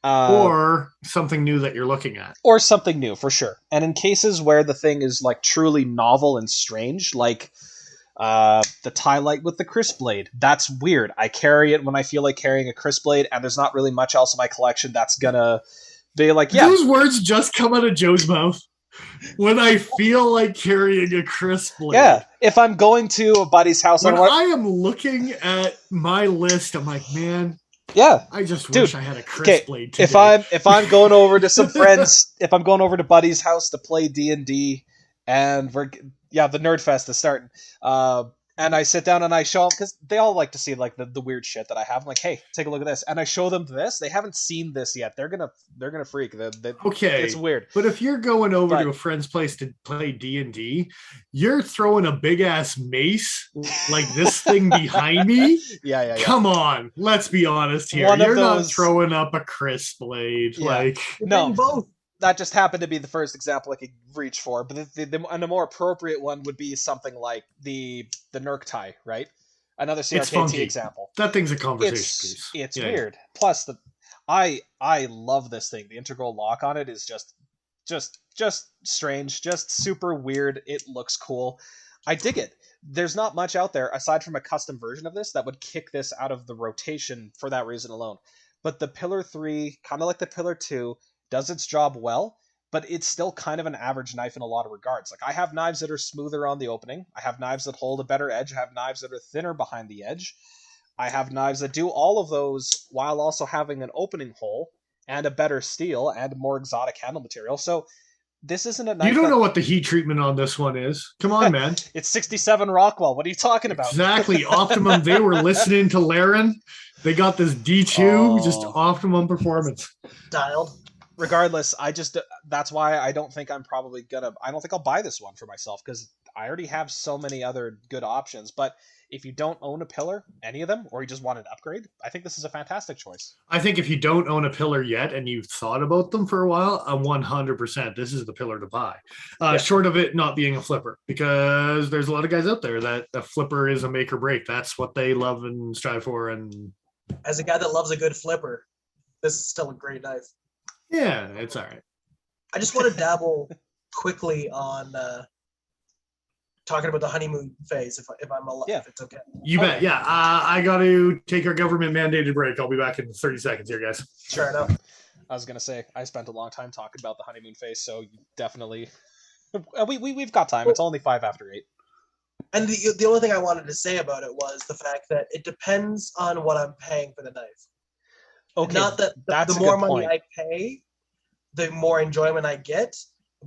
or something new that you're looking at. Or something new, for sure. And in cases where the thing is like truly novel and strange, like the tie light with the crisp blade, that's weird. I carry it when I feel like carrying a crisp blade, and there's not really much else in my collection that's gonna be like, yeah. Those words just come out of Joe's mouth. When I feel like carrying a crisp blade. Yeah, if I'm going to a buddy's house, when I am looking at my list, I'm like, man, yeah, I just wish I had a crisp blade today. If I'm going over to some friends, if I'm going over to buddy's house to play D&D, and the Nerd Fest is starting, and I sit down and I show them, because they all like to see like the weird shit that I have. I'm like, hey, take a look at this, and I show them this. They haven't seen this yet. They're gonna freak. Okay, it's weird. But if you're going over to a friend's place to play D&D, you're throwing a big ass mace like this thing behind me. Yeah. Come on, let's be honest here. You're not throwing up a crisp blade. Yeah. Like no, both. That just happened to be the first example I could reach for, but the more appropriate one would be something like the Nerk tie, right? Another CRKT example. That thing's a conversation piece. It's weird. Plus, I love this thing. The integral lock on it is just strange, just super weird. It looks cool. I dig it. There's not much out there aside from a custom version of this that would kick this out of the rotation for that reason alone. But the Pilar 3, kind of like the Pilar 2, does its job well, but it's still kind of an average knife in a lot of regards. Like, I have knives that are smoother on the opening. I have knives that hold a better edge. I have knives that are thinner behind the edge. I have knives that do all of those while also having an opening hole and a better steel and more exotic handle material. So this isn't a knife. You don't know what the heat treatment on this one is. Come on, man. It's 67 Rockwell. What are you talking about? Exactly. Optimum. They were listening to Laren. They got this D2, just optimum performance. Dialed. Regardless, that's why I don't think I don't think I'll buy this one for myself, because I already have so many other good options. But if you don't own a Pilar, any of them, or you just want an upgrade, I think this is a fantastic choice. I think if you don't own a Pilar yet and you've thought about them for a while, 100%, this is the Pilar to buy. Short of it not being a flipper, because there's a lot of guys out there that a flipper is a make or break. That's what they love and strive for. And as a guy that loves a good flipper, this is still a great knife. Yeah, it's all right. I just want to dabble quickly on talking about the honeymoon phase, if I'm allowed, if it's okay. You bet. Yeah, I got to take our government mandated break. I'll be back in 30 seconds here, guys. Sure enough. I was gonna say I spent a long time talking about the honeymoon phase, so definitely we've got time. It's only 5 after 8. And the only thing I wanted to say about it was the fact that it depends on what I'm paying for the knife. Okay, not that the more money I pay, the more enjoyment I get.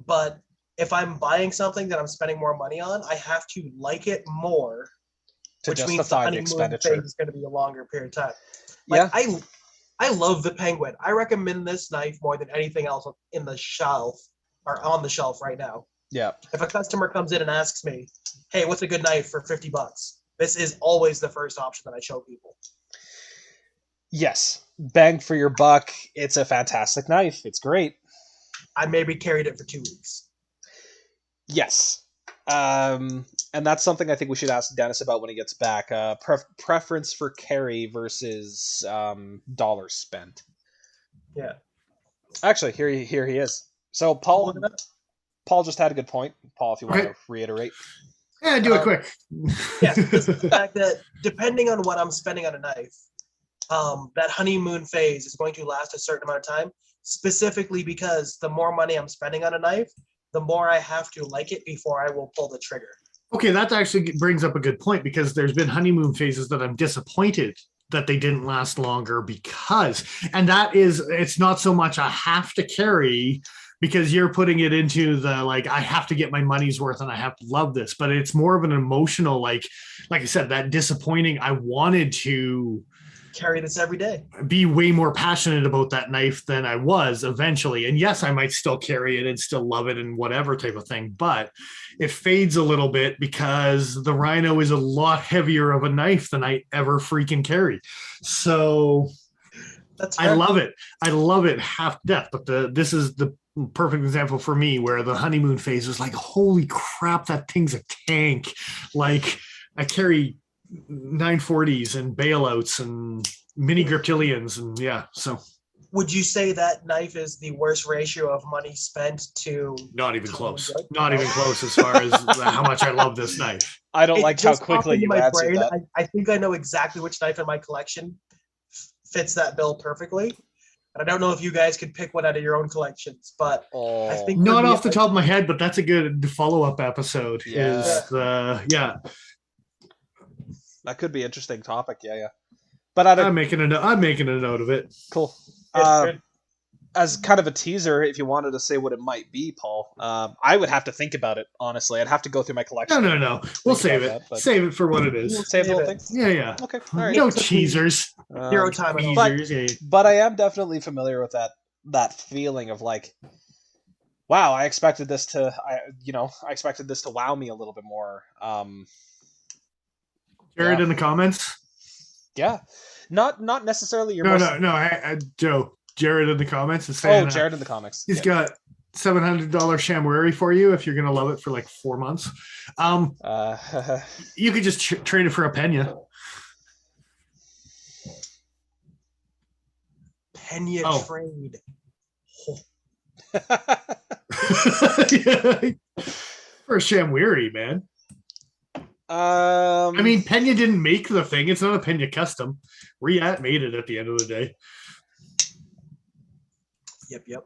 But if I'm buying something that I'm spending more money on, I have to like it more, which means the honeymoon phase is going to be a longer period of time. Like, yeah. I love the Penguin. I recommend this knife more than anything else in the shelf or on the shelf right now. Yeah. If a customer comes in and asks me, "Hey, what's a good knife for $50?" This is always the first option that I show people. Yes, bang for your buck. It's a fantastic knife. It's great. I maybe carried it for 2 weeks. Yes. And that's something I think we should ask Dennis about when he gets back. Preference for carry versus dollars spent. Yeah. Actually, here he is. So Paul just had a good point. Paul, if you want to reiterate. Yeah, do it quick. Yeah, this is the fact that depending on what I'm spending on a knife, that honeymoon phase is going to last a certain amount of time, specifically because the more money I'm spending on a knife, the more I have to like it before I will pull the trigger. Okay, that actually brings up a good point, because there's been honeymoon phases that I'm disappointed that they didn't last longer because, and that is, it's not so much a have to carry, because you're putting it into the like, I have to get my money's worth and I have to love this, but it's more of an emotional, like I said, that disappointing. I wanted to carry this every day, be way more passionate about that knife than I was eventually. And yes, I might still carry it and still love it and whatever type of thing, but it fades a little bit because the Rhino is a lot heavier of a knife than I ever freaking carried. So I love it. I love it half to death, but this is the perfect example for me where the Honeymoon Phase is like, holy crap, that thing's a tank. Like I carry 940s and bailouts and mini Griptilians and yeah. So would you say that knife is the worst ratio of money spent to? Not even close. Not even close as far as how much I love this knife. I don't like how quickly you answered that. I think I know exactly which knife in my collection fits that bill perfectly. I don't know if you guys could pick one out of your own collections, but I think not off the top of my head, but that's a good follow-up episode. Yeah. Yeah. That could be an interesting topic. Yeah. But I'm making a note of it. Cool. As kind of a teaser, if you wanted to say what it might be, Paul, I would have to think about it, honestly. I'd have to go through my collection. No. We'll save it. Save it for what it is. We'll save the whole thing? Yeah. Okay. All right. No teasers. Zero time at all. But I am definitely familiar with that feeling of like, wow, I expected this to wow me a little bit more. Jared in the comments? Yeah. Not necessarily your No, Joe. Jared in the comments is saying. Oh, Jared in the comics. He's got $700 Shamwari for you if you're gonna love it for like 4 months. You could just trade it for a Pena. Pena trade. For a Shamwari, man. I mean, Pena didn't make the thing. It's not a Pena custom. Railyard made it at the end of the day. Yep.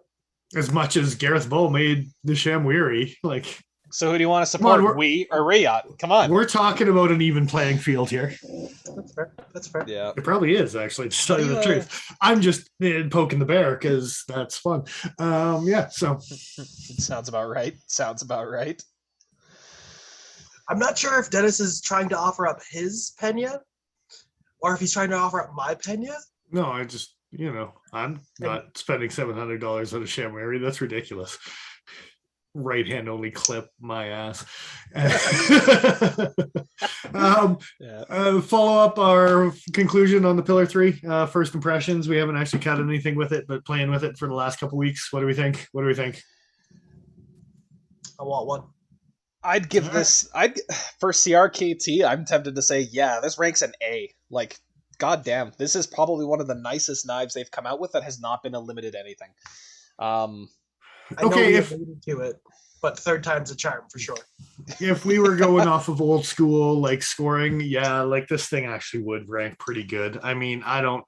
As much as Gareth Bull made the Shamwari, like. So who do you want to support? We or Railyard? Come on. We're talking about an even playing field here. That's fair. Yeah. It probably is, actually, to tell you the truth. I'm just poking the bear because that's fun. Yeah, so. Sounds about right. I'm not sure if Dennis is trying to offer up his Pena or if he's trying to offer up my Pena. No, I just, I'm not spending $700 on a Shamwari. That's ridiculous. Right hand only clip, my ass. Follow up our conclusion on the Pilar 3. First impressions. We haven't actually cut anything with it, but playing with it for the last couple weeks. What do we think? I want one. I'd give this. For CRKT. I'm tempted to say, yeah, this ranks an A. Like, goddamn, this is probably one of the nicest knives they've come out with that has not been a limited anything. I know we alluded to it, but third time's a charm for sure. If we were going off of old school like scoring, yeah, like this thing actually would rank pretty good. I mean, I don't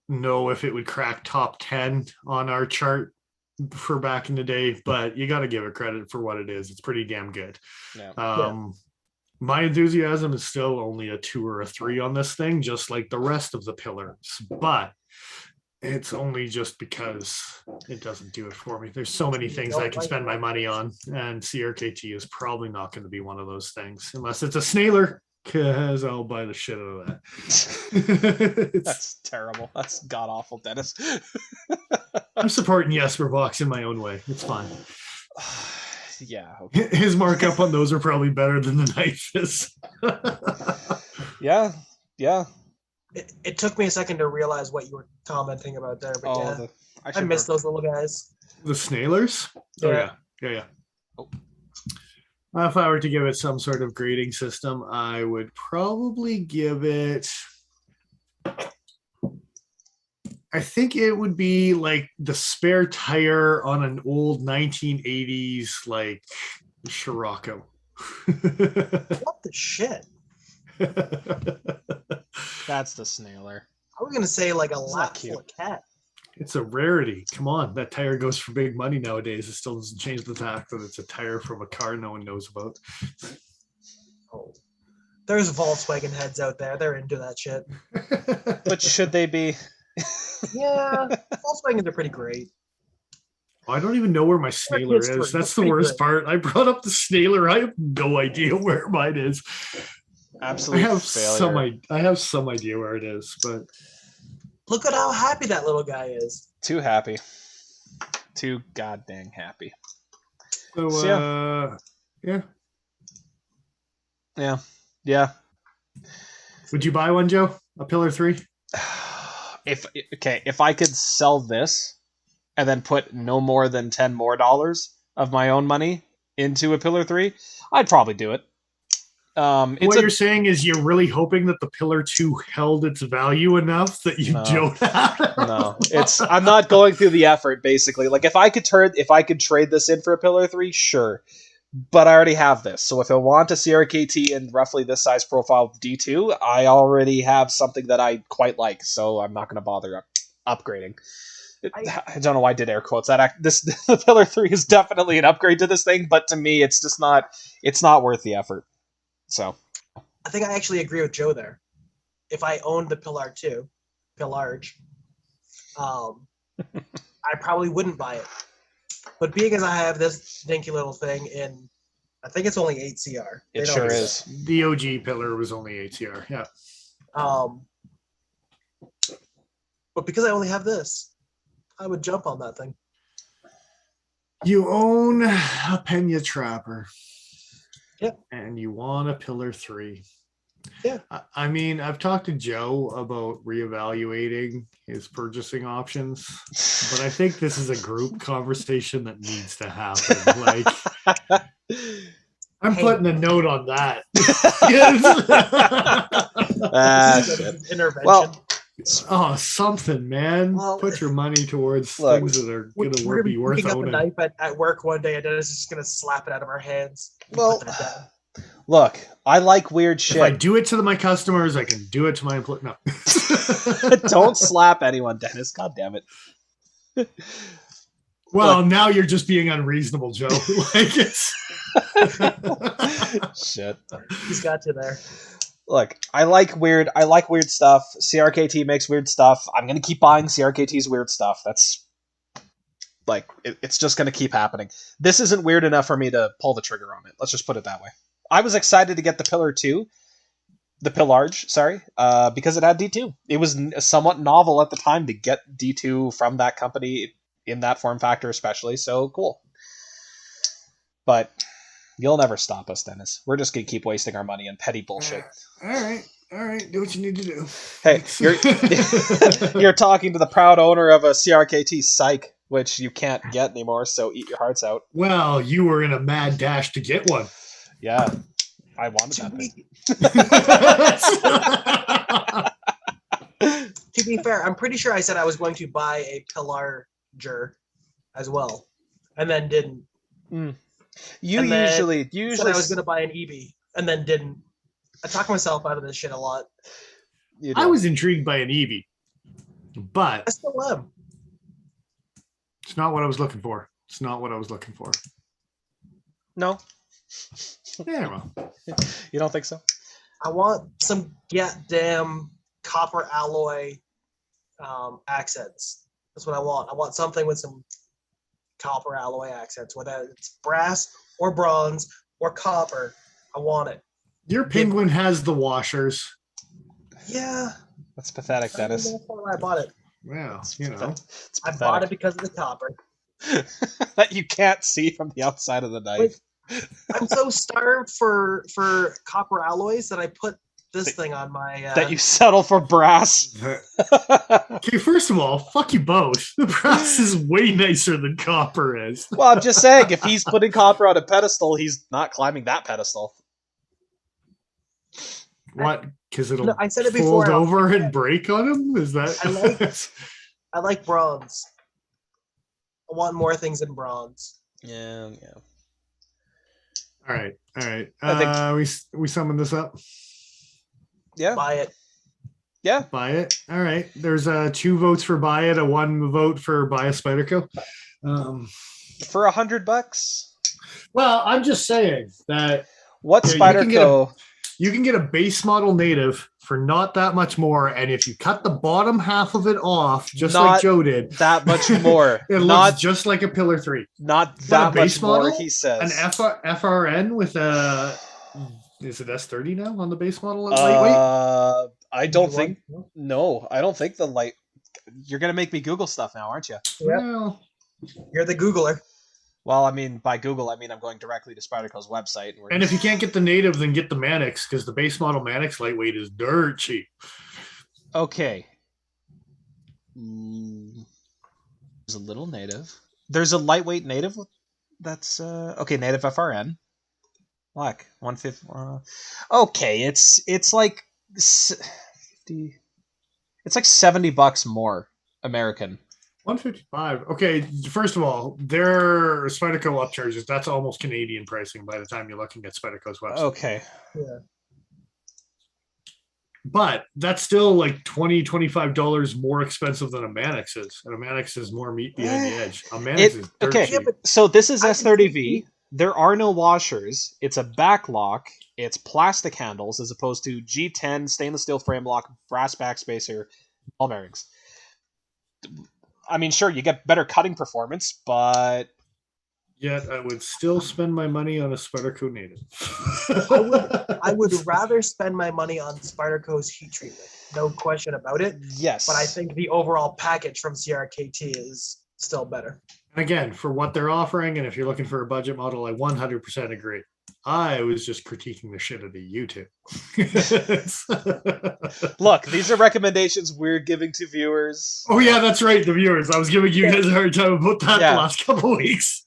know if it would crack top 10 on our chart for back in the day, but you got to give it credit for what it is. It's pretty damn good. Yeah. My enthusiasm is still only a 2 or a 3 on this thing, just like the rest of the pillars, but it's only just because it doesn't do it for me. There's so many things I can spend my money on, and CRKT is probably not going to be one of those things unless it's a Snailer, because I'll buy the shit out of that. That's terrible. That's god awful, Dennis. I'm supporting Jesper Vox in my own way. It's fine. Yeah. Okay. His markup on those are probably better than the knife is. Yeah. It took me a second to realize what you were commenting about there, but I miss those little guys. The Snailers? Yeah. Yeah. Oh. If I were to give it some sort of grading system, I would probably give it. I think it would be like the spare tire on an old 1980s like Scirocco. What the shit? That's the Snailer. I was gonna say like a lap full of cat. It's a rarity. Come on, that tire goes for big money nowadays. It still doesn't change the fact that it's a tire from a car no one knows about. Oh, there's Volkswagen heads out there. They're into that shit. But should they be? Yeah, Volkswagens are pretty great. I don't even know where my Snailer history. is. That's the worst part. I brought up the Snailer. I have no idea where mine is. Absolute failure. I have some idea where it is, but look at how happy that little guy is. Too happy. Too god dang happy. So, yeah. Yeah. Would you buy one, Joe? A Pilar 3? If I could sell this and then put no more than $10 more of my own money into a Pilar 3, I'd probably do it. What you're saying is you're really hoping that the Pilar 2 held its value enough that you don't have it? No. I'm not going through the effort, basically. Like, if I could trade this in for a Pilar 3, sure. But I already have this. So if I want a CRKT in roughly this size profile D2, I already have something that I quite like. So I'm not going to bother upgrading. I don't know why I did air quotes. The Pilar 3 is definitely an upgrade to this thing, but to me, it's just not. It's not worth the effort. So, I think I actually agree with Joe there. If I owned the Pilar 2, Pilarge, I probably wouldn't buy it. But being as I have this dinky little thing in, I think it's only 8 CR. It sure is. The OG Pilar was only 8 CR, yeah. But because I only have this, I would jump on that thing. You own a Pena Trapper. Yep. And you want a Pilar 3. Yeah. I mean, I've talked to Joe about reevaluating his purchasing options, but I think this is a group conversation that needs to happen. Like, I'm putting a note on that. Intervention. Well, something, man. Well, put your money towards things that are going to be worth owning. Up a knife at work one day, and Dennis is just going to slap it out of our hands. Well, look, I like weird shit. If I do it to my customers, I can do it to my employees. No. Don't slap anyone, Dennis. God damn it. Well, now you're just being unreasonable, Joe. Like it's shit. He's got you there. Look, I like weird stuff. CRKT makes weird stuff. I'm gonna keep buying CRKT's weird stuff. That's like it's just gonna keep happening. This isn't weird enough for me to pull the trigger on it. Let's just put it that way. I was excited to get the Pilar 2, the Pilarge, sorry, because it had D2. It was somewhat novel at the time to get D2 from that company in that form factor, especially. So cool. But you'll never stop us, Dennis. We're just gonna keep wasting our money on petty bullshit. All right. Do what you need to do. Hey, you're talking to the proud owner of a CRKT Psych, which you can't get anymore. So eat your hearts out. Well, you were in a mad dash to get one. Yeah, I wanted that thing. To be fair, I'm pretty sure I said I was going to buy a Pilarger as well, and then didn't. You usually said I was going to buy an EB, and then didn't. I talk myself out of this shit a lot. I was intrigued by an Eevee, but I still am. It's not what I was looking for. No. Yeah, well. You don't think so? I want some goddamn copper alloy accents. That's what I want. I want something with some copper alloy accents, whether it's brass or bronze or copper. I want it. Your penguin has the washers. Yeah. That's pathetic, Dennis. That's why I bought it. Well, I bought it because of the copper. That you can't see from the outside of the knife. I'm so starved for copper alloys that I put this thing on my... that you settle for brass. Okay, first of all, fuck you both. The brass is way nicer than copper is. Well, I'm just saying, if he's putting copper on a pedestal, he's not climbing that pedestal. What? Because it'll I said it fold before, over and break on him? Is that... I like bronze. I want more things in bronze. Yeah. All right. We summoned this up. Yeah. Buy it. Yeah. Buy it. All right. There's 2 votes for buy it, a 1 vote for buy a Spyderco. For $100. Well, I'm just saying that what Spyderco? You can get a base model native for not that much more, and if you cut the bottom half of it off, just Not like Joe did, that much more. it Not looks just like a Pillar 3. not But that a base much more. model, He says an FRN with a is it S30 now on the base model at lightweight. I don't You think. want? No, I don't think the light. You're gonna make me Google stuff now, aren't you? Yep. Well, You're the Googler. Well, I mean, by Google, I mean I'm going directly to Spyderco's website. and if you can't get the native, then get the Manix, because the base model Manix lightweight is dirt cheap. Okay. There's a little native. There's a lightweight native that's okay. Native FRN. Black 150. Okay, it's like 50. It's like $70 more American. 155. Okay, first of all, their Spyderco upcharges, that's almost Canadian pricing by the time you're looking at Spyderco's website. Okay. Yeah. But that's still like $20, $25 more expensive than a Manix is. And a Manix is more meat behind the edge. A Manix is dirt okay. cheap. So this is S30V. There are no washers. It's a backlock. It's plastic handles as opposed to G10 stainless steel frame lock, brass backspacer, ball bearings. I mean, sure, you get better cutting performance, but Yet I would still spend my money on a Spyderco native. I would rather spend my money on Spyderco's heat treatment. No question about it. yes. But I think the overall package from CRKT is still better. Again, for what they're offering, and if you're looking for a budget model, I 100% agree. I was just critiquing the shit out of you two. Look, these are recommendations we're giving to viewers. Oh yeah, that's right, the viewers. I was giving you guys a hard time about that Yeah. the last couple of weeks.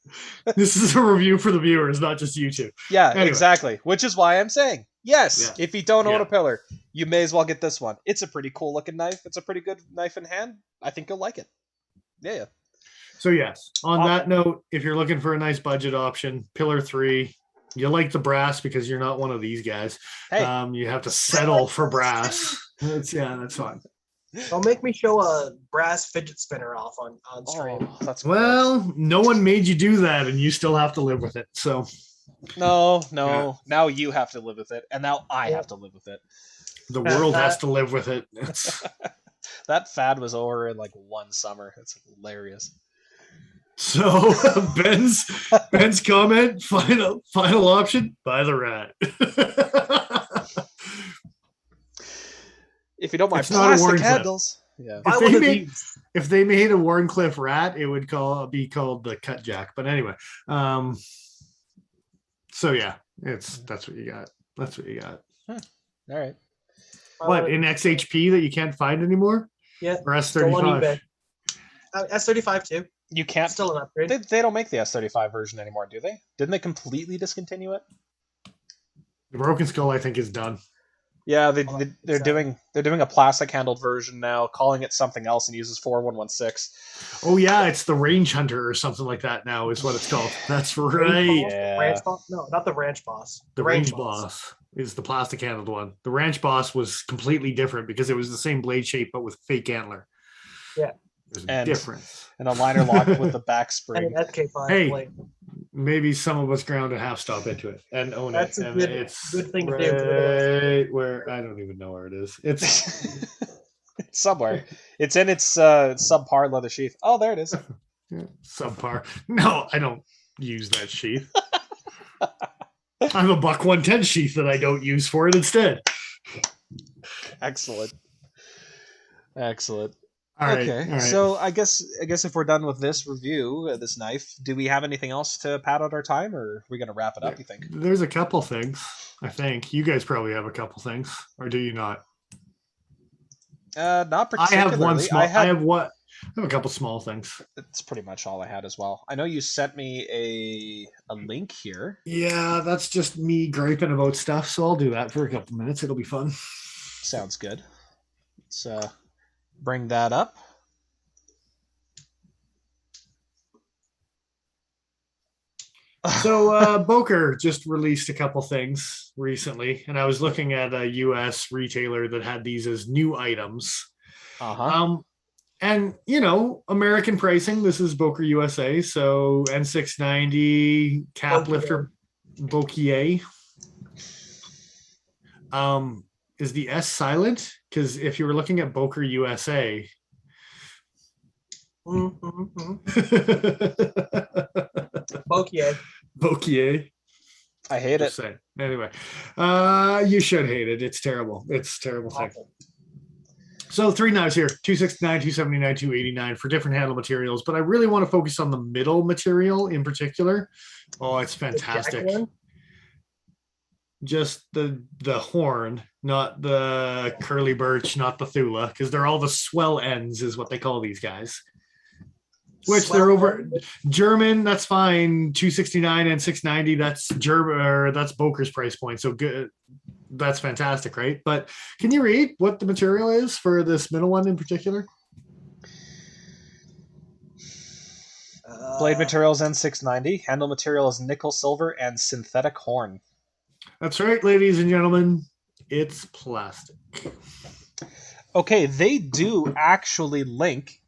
This is a review for the viewers, not just you two. Yeah, Anyway. exactly. Which is why I'm saying, yes, Yeah. if you don't own Yeah. a pillar, you may as well get this one. It's a pretty cool looking knife. It's a pretty good knife in hand. I think you'll like it. Yeah. So yes, on that note, if you're looking for a nice budget option, Pillar 3, you like the brass because you're not one of these guys. Hey. You have to settle for brass. That's fine. Don't make me show a brass fidget spinner off on stream. Oh, that's Well, no one made you do that, and you still have to live with it. So No. Yeah. Now you have to live with it, and now I have to live with it. the world has to live with it. It's, That fad was over in like one summer. It's hilarious. so Ben's comment, final option, buy the rat. If you don't mind It's not a plastic Warren Cliff. handles. Yeah. Buy If one they of made- these. If they made a Warncliffe rat, it would be called the Cut Jack. But anyway, so yeah, that's what you got. That's what you got. All right. What in XHP that you can't find anymore? Yeah. Or Still on S35? eBay. S35 too. You can't. Still an upgrade. They don't make the S35 version anymore, do they? Didn't they completely discontinue it? The Broken Skull, I think, is done. Yeah, they're so. doing a plastic handled version now, calling it something else, and uses 4116. Oh yeah, it's the Range Hunter or something like that now is what it's called. That's right. Yeah. Ranch Boss? No, not the Ranch Boss. The Range Boss is the plastic handled one. The Ranch Boss was completely different because it was the same blade shape but with fake antler. Yeah. There's a And- difference. And a liner lock with the back And spring. an SK5 Hey. blade. Maybe some of us ground a half stop into it and own That's it. a And good- it's good thing to right do. where I don't even know where it is. It's It's somewhere. It's in its subpar leather sheath. Oh, there it is. subpar. No, I don't use that sheath. I have a buck 110 sheath that I don't use for it instead. Excellent. All right. Okay, all right. so I guess if we're done with this review, this knife, do we have anything else to pad out our time, or are we gonna wrap it up? You think? There's a couple things. I think you guys probably have a couple things, or do you not? Not I particularly. have one small. I have a couple small things. It's pretty much all I had as well. I know you sent me a link here. Yeah, that's just me griping about stuff. So I'll do that for a couple minutes. It'll be fun. Sounds good. Let's bring that up. So Boker just released a couple things recently, and I was looking at a U.S. retailer that had these as new items. Uh-huh. And you know, American pricing. This is Boker USA, so N690 cap Boker. lifter Boker. Is the S silent? Because if you were looking at Boker USA, Bokier. Bokier. I hate Just it. saying. Anyway, you should hate it. It's terrible. It's a terrible thing. Awful. So 3 knives here, 269, 279, 289 for different handle materials, but I really want to focus on the middle material in particular. Oh, it's fantastic. Just the horn, not the curly birch, not the Thula, because they're all the swell ends is what they call these guys. Which swell they're over end. German, that's fine. 269 and 690, that's German, or that's Boker's price point. So good. That's fantastic, right? But can you read what the material is for this middle one in particular? Blade material is N690. Handle material is nickel, silver, and synthetic horn. That's right, ladies and gentlemen. It's plastic. Okay, they do actually link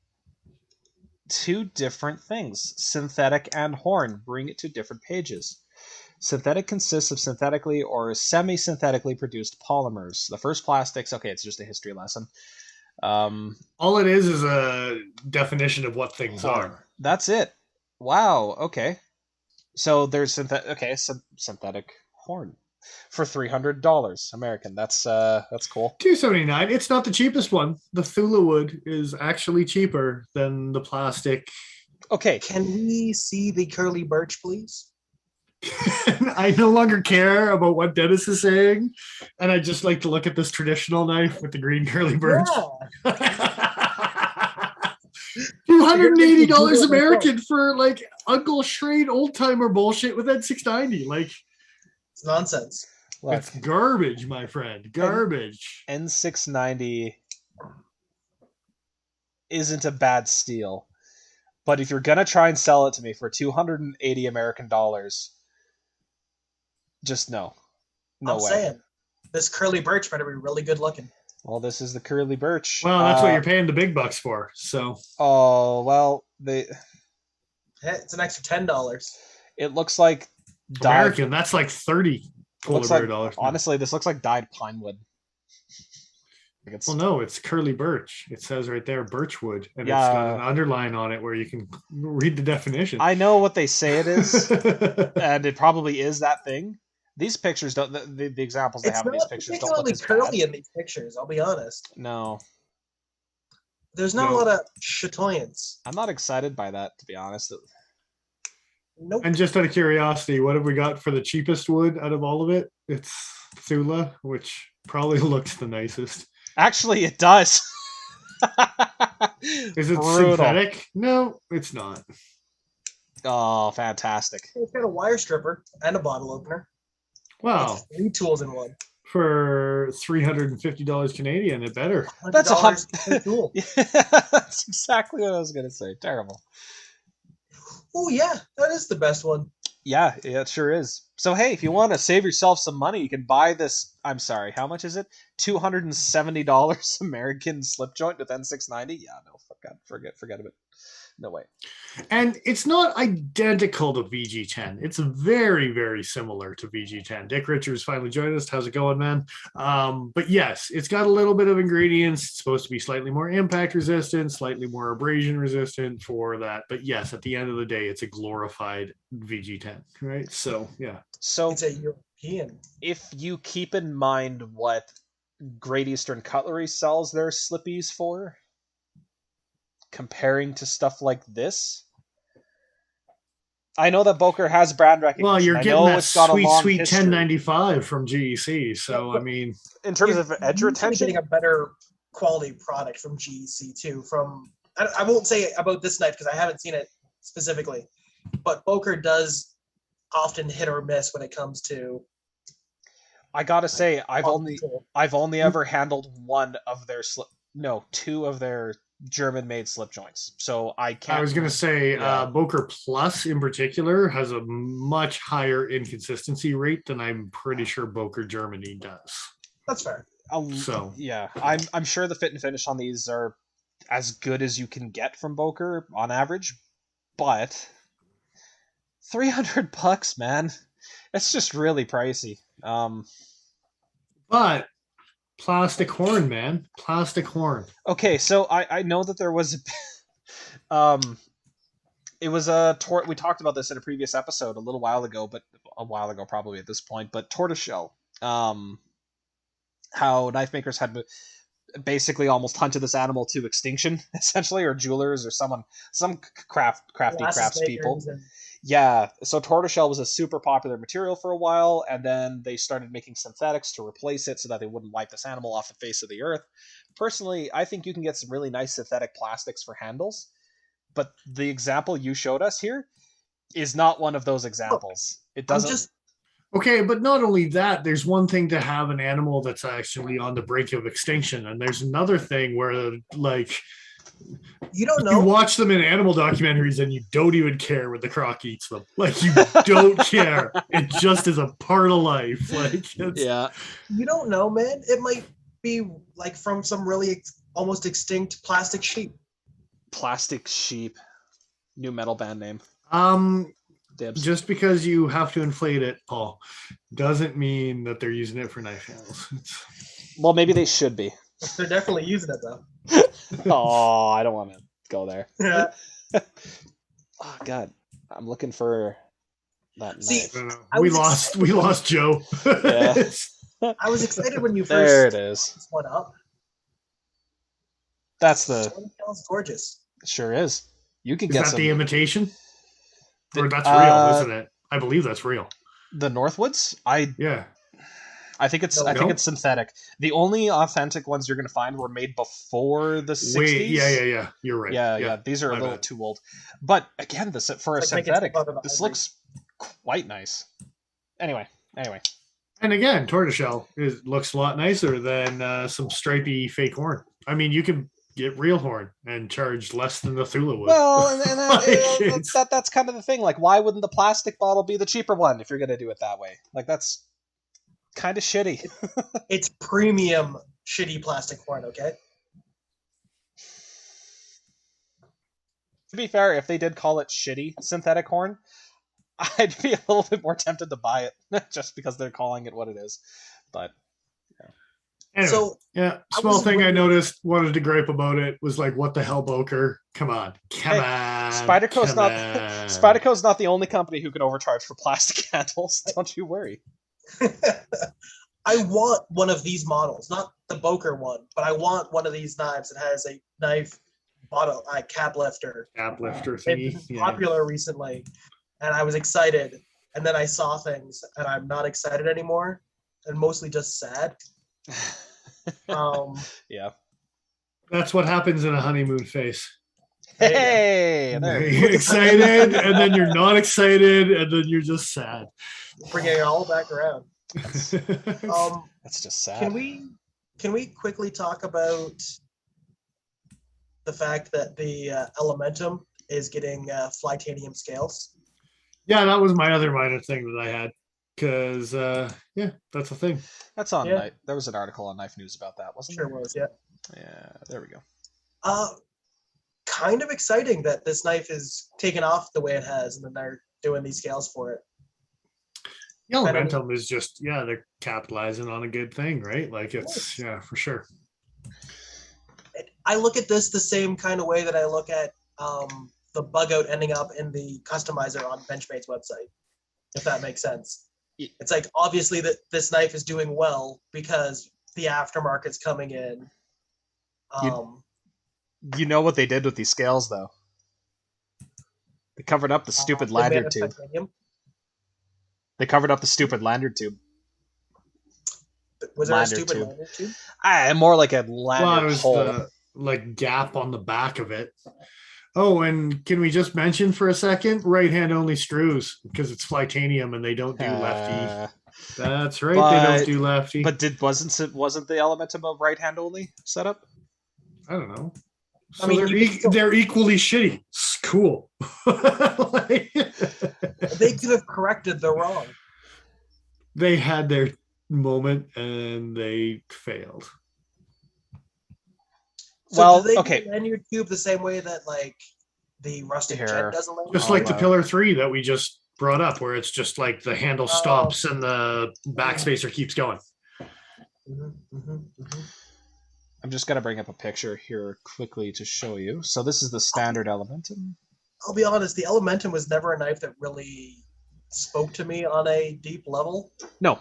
two different things, synthetic and horn. Bring it to different pages. Synthetic consists of synthetically or semi-synthetically produced polymers. The first plastics, okay, it's just a history lesson. All it is a definition of what things are. That's it. Wow, okay. So there's synthetic horn for $300 American. That's cool. $279. It's not the cheapest one. The Thula wood is actually cheaper than the plastic. Okay. Can we see the curly birch, please? I no longer care about what Dennis is saying, and I just like to look at this traditional knife with the green curly birch. Yeah. $280 American for like Uncle Schrade old timer bullshit with N690. Like, it's nonsense. Look, it's garbage, my friend. Garbage. N690 isn't a bad steal, but if you're gonna try and sell it to me for $280 American, just no. No I'm way. saying this curly birch better be really good looking. Well, this is the curly birch. Well, that's what you're paying the big bucks for. So. Oh well, it's an extra $10. It looks like American. That's like $30. Honestly, this looks like dyed pine wood. Well, no, it's curly birch. It says right there, birchwood, and it's got an underline on it where you can read the definition. I know what they say it is, and it probably is that thing. These pictures don't. The examples they have in these pictures don't look as curly bad. in these pictures. I'll be honest. No, there's not a lot of chatoyance. I'm not excited by that, to be honest. Nope. And just out of curiosity, what have we got for the cheapest wood out of all of it? It's Thula, which probably looks the nicest. Actually, it does. Is it synthetic? No, it's not. Oh, fantastic. It's got a wire stripper and a bottle opener. Wow. It's 3 tools in one. For $350 Canadian, it better. That's per tool. Yeah, that's exactly what I was going to say. Terrible. Oh, yeah. That is the best one. Yeah, it sure is. So, hey, if you want to save yourself some money, you can buy this. I'm sorry, how much is it? $270 American slip joint with N690? Yeah, no, forget of it. No way. And it's not identical to VG10. It's very, very similar to VG10. Dick Richards finally joined us. How's it going, man? But yes, it's got a little bit of ingredients. It's supposed to be slightly more impact resistant, slightly more abrasion resistant for that. But yes, at the end of the day, it's a glorified VG10, right? So, yeah. So it's a European. If you keep in mind what Great Eastern Cutlery sells their slippies for, comparing to stuff like this, I know that Boker has brand recognition. Well, you're getting that sweet 1095 from GEC. So, I mean, in terms of edge retention, getting a better quality product from GEC too. I won't say about this knife because I haven't seen it specifically, but Boker does often hit or miss when it comes to. I gotta say, I've only ever handled two of their German-made slip joints, so I can't. I was gonna say, Boker Plus in particular has a much higher inconsistency rate than I'm pretty sure Boker Germany does. That's fair. So yeah, I'm sure the fit and finish on these are as good as you can get from Boker on average, but $300, man, it's just really pricey. But plastic horn, man. Plastic horn. Okay, so I know that there was it was we talked about this in a previous episode a little while ago, but a while ago probably at this point, but tortoiseshell. How knife makers had basically almost hunted this animal to extinction, essentially, or jewelers or some crafts people. Yeah, so tortoiseshell was a super popular material for a while, and then they started making synthetics to replace it so that they wouldn't wipe this animal off the face of the earth. Personally, I think you can get some really nice synthetic plastics for handles, but the example you showed us here is not one of those examples. It doesn't. Okay, but not only that, there's one thing to have an animal that's actually on the brink of extinction, and there's another thing where, like, you don't know. You watch them in animal documentaries and you don't even care when the croc eats them. Like, you don't care. It just is a part of life. Like, yeah. You don't know, man. It might be like from some really almost extinct plastic sheep. Plastic sheep. New metal band name. Dibs. Just because you have to inflate it, Paul, doesn't mean that they're using it for knife handles. Well, maybe they should be. They're definitely using it, though. Oh, I don't want to go there. Yeah. Oh God, I'm looking for that. See, we lost Joe. Yeah. I was excited when you first. There it is. One up. That's the. It's gorgeous. It sure is. You can is get that some. The imitation. Or that's real, isn't it? I believe that's real. The Northwoods. Yeah. I think it's it's synthetic. The only authentic ones you're going to find were made before the 60s. Wait, yeah. You're right. Yeah. These are a little too old. But again, for a synthetic, this looks quite nice. Anyway. And again, tortoiseshell looks a lot nicer than some stripy fake horn. I mean, you can get real horn and charge less than the Thule would. Well, and that's kind of the thing. Like, why wouldn't the plastic bottle be the cheaper one if you're going to do it that way? Like, that's kind of shitty. It's premium shitty plastic horn, okay? To be fair, if they did call it shitty synthetic horn, I'd be a little bit more tempted to buy it just because they're calling it what it is. But anyway, so small thing I noticed, wanted to gripe about it, was like, what the hell, Boker? Come on. Spyderco's not the only company who can overcharge for plastic handles. Don't you worry. I want one of these models, not the Boker one, but I want one of these knives that has a knife bottle, cap lifter. Cap lifter thingy. It's popular recently, and I was excited, and then I saw things, and I'm not excited anymore, and mostly just sad. Yeah. That's what happens in a honeymoon phase. Hey, you're excited, and then you're not excited, and then you're just sad. Bringing it all back around. That's just sad. Can we quickly talk about the fact that the Elementum is getting Flytanium scales? Yeah, that was my other minor thing that I had. Because, that's a thing. That's on Knife. There was an article on Knife News about that, wasn't there? Sure was, yeah. Yeah, there we go. Kind of exciting that this knife is taken off the way it has, and then they're doing these scales for it. The Elementum is just, they're capitalizing on a good thing, right? Like, it's, for sure. I look at this the same kind of way that I look at the bug out ending up in the customizer on Benchmade's website, if that makes sense. It's like, obviously that this knife is doing well because the aftermarket's coming in. You know what they did with these scales, though? They covered up the stupid lanyard tube. They covered up the stupid lanyard tube. Was there a stupid lanyard tube? More like a lanyard hole. The gap on the back of it. Oh, and can we just mention for a second, right-hand only screws, because it's Flytanium and they don't do lefty. That's right, they don't do lefty. But wasn't the Elementum a right-hand only setup? I don't know. So I mean, they're equally shitty. It's cool. They could have corrected the wrong. They had their moment and they failed. So do they do lanyard tube the same way that the rustic jet does a lanyard? Just like the Pilar 3 that we just brought up, where it's just like the handle stops and the backspacer keeps going. I'm just gonna bring up a picture here quickly to show you. So this is the standard Elementum. I'll be honest, the Elementum was never a knife that really spoke to me on a deep level. No,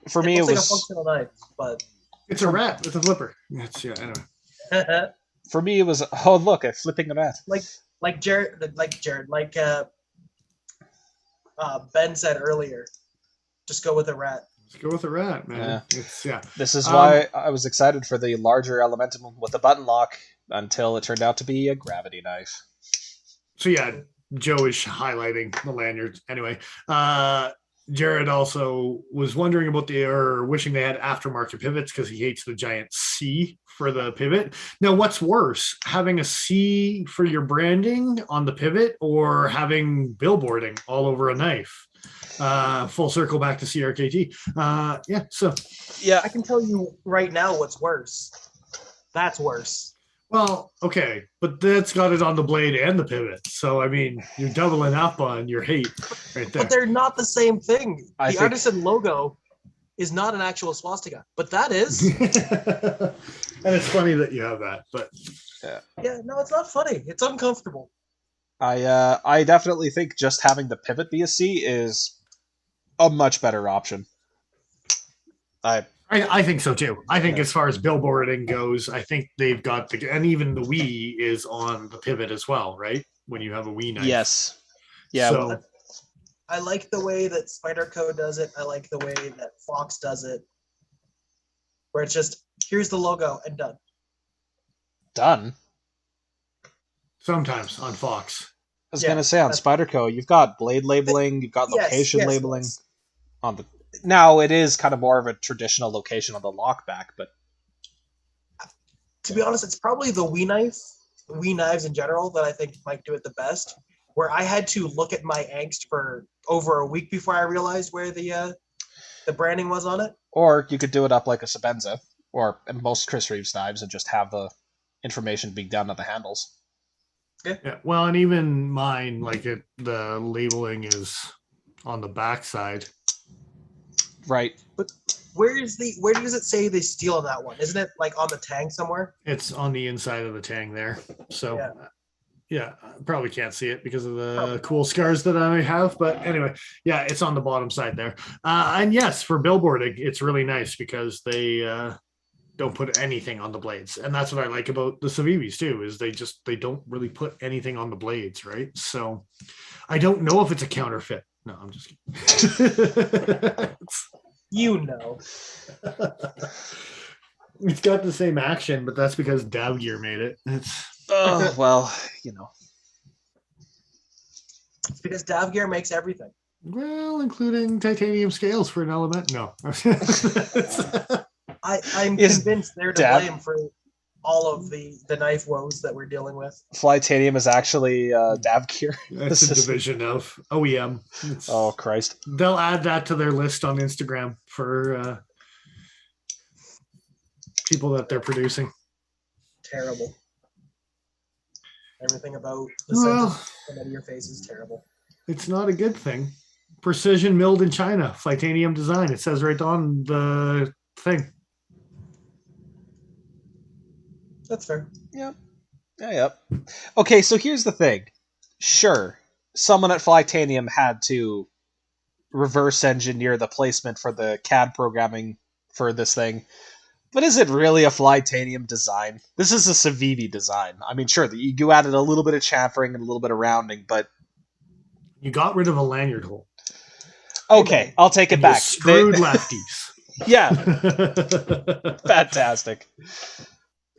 for me it looks like was a functional knife, but It's a rat with a flipper. It's anyway. for me it was. Oh look, I'm flipping a rat. like Jared, Ben said earlier, just go with a rat. Let's go with a rat, man. Yeah. This is why I was excited for the larger Elementum with the button lock until it turned out to be a gravity knife. So yeah, Joe is highlighting the lanyards. Anyway, Jared also was wondering about wishing they had aftermarket pivots because he hates the giant C for the pivot. Now, what's worse, having a C for your branding on the pivot or having billboarding all over a knife? Full circle back to CRKT. I can tell you right now what's worse. That's worse. Well, okay, but that's got it on the blade and the pivot. So, I mean, you're doubling up on your hate right there. But they're not the same thing. The Artisan logo is not an actual swastika, but that is. And it's funny that you have that, but yeah, no, it's not funny. It's uncomfortable. I definitely think just having the pivot be a C is a much better option. I think so too. I think as far as billboarding goes, I think they've got and even the Wii is on the pivot as well, right? When you have a Wii knife. Yes. Yeah. So, I like the way that Spyderco does it. I like the way that Fox does it. Where it's just, here's the logo and done. Done? Sometimes on Fox. I was going to say on Spyderco, you've got blade labeling, you've got location labeling. Yes. On the Now, it is kind of more of a traditional location on the lockback, but... To be honest, it's probably the Wii knives in general that I think might do it the best, where I had to look at my angst for over a week before I realized where the branding was on it. Or you could do it up like a Sabenza, or most Chris Reeves knives, and just have the information being done on the handles. Yeah. Well, and even mine, the labeling is on the backside. Right. But where does it say the steel on that one? Isn't it like on the tang somewhere? It's on the inside of the tang there. So yeah, I probably can't see it because of the cool scars that I have. But anyway, yeah, it's on the bottom side there. And yes, for billboarding, it's really nice because they don't put anything on the blades. And that's what I like about the Civivis too, is they don't really put anything on the blades, right? So I don't know if it's a counterfeit. No, I'm just kidding. You know. It's got the same action, but that's because Dav Gear made it. Well, you know. It's because Dav Gear makes everything. Well, including titanium scales for an element. No. I'm convinced they're to blame for all of the knife woes that we're dealing with. Flytanium is actually Dav Gear. It's a division of OEM. Oh, Christ. They'll add that to their list on Instagram for people that they're producing. Terrible. Everything about the sentence out of your face is terrible. It's not a good thing. Precision milled in China, Flytanium design. It says right on the thing. That's fair. Yep. Yep. Okay, so here's the thing. Sure, someone at Flytanium had to reverse engineer the placement for the CAD programming for this thing. But is it really a Flytanium design? This is a Civivi design. I mean, sure, you added a little bit of chamfering and a little bit of rounding, but... You got rid of a lanyard hole. Okay, I'll take it back. Screwed lefties. Yeah. Fantastic.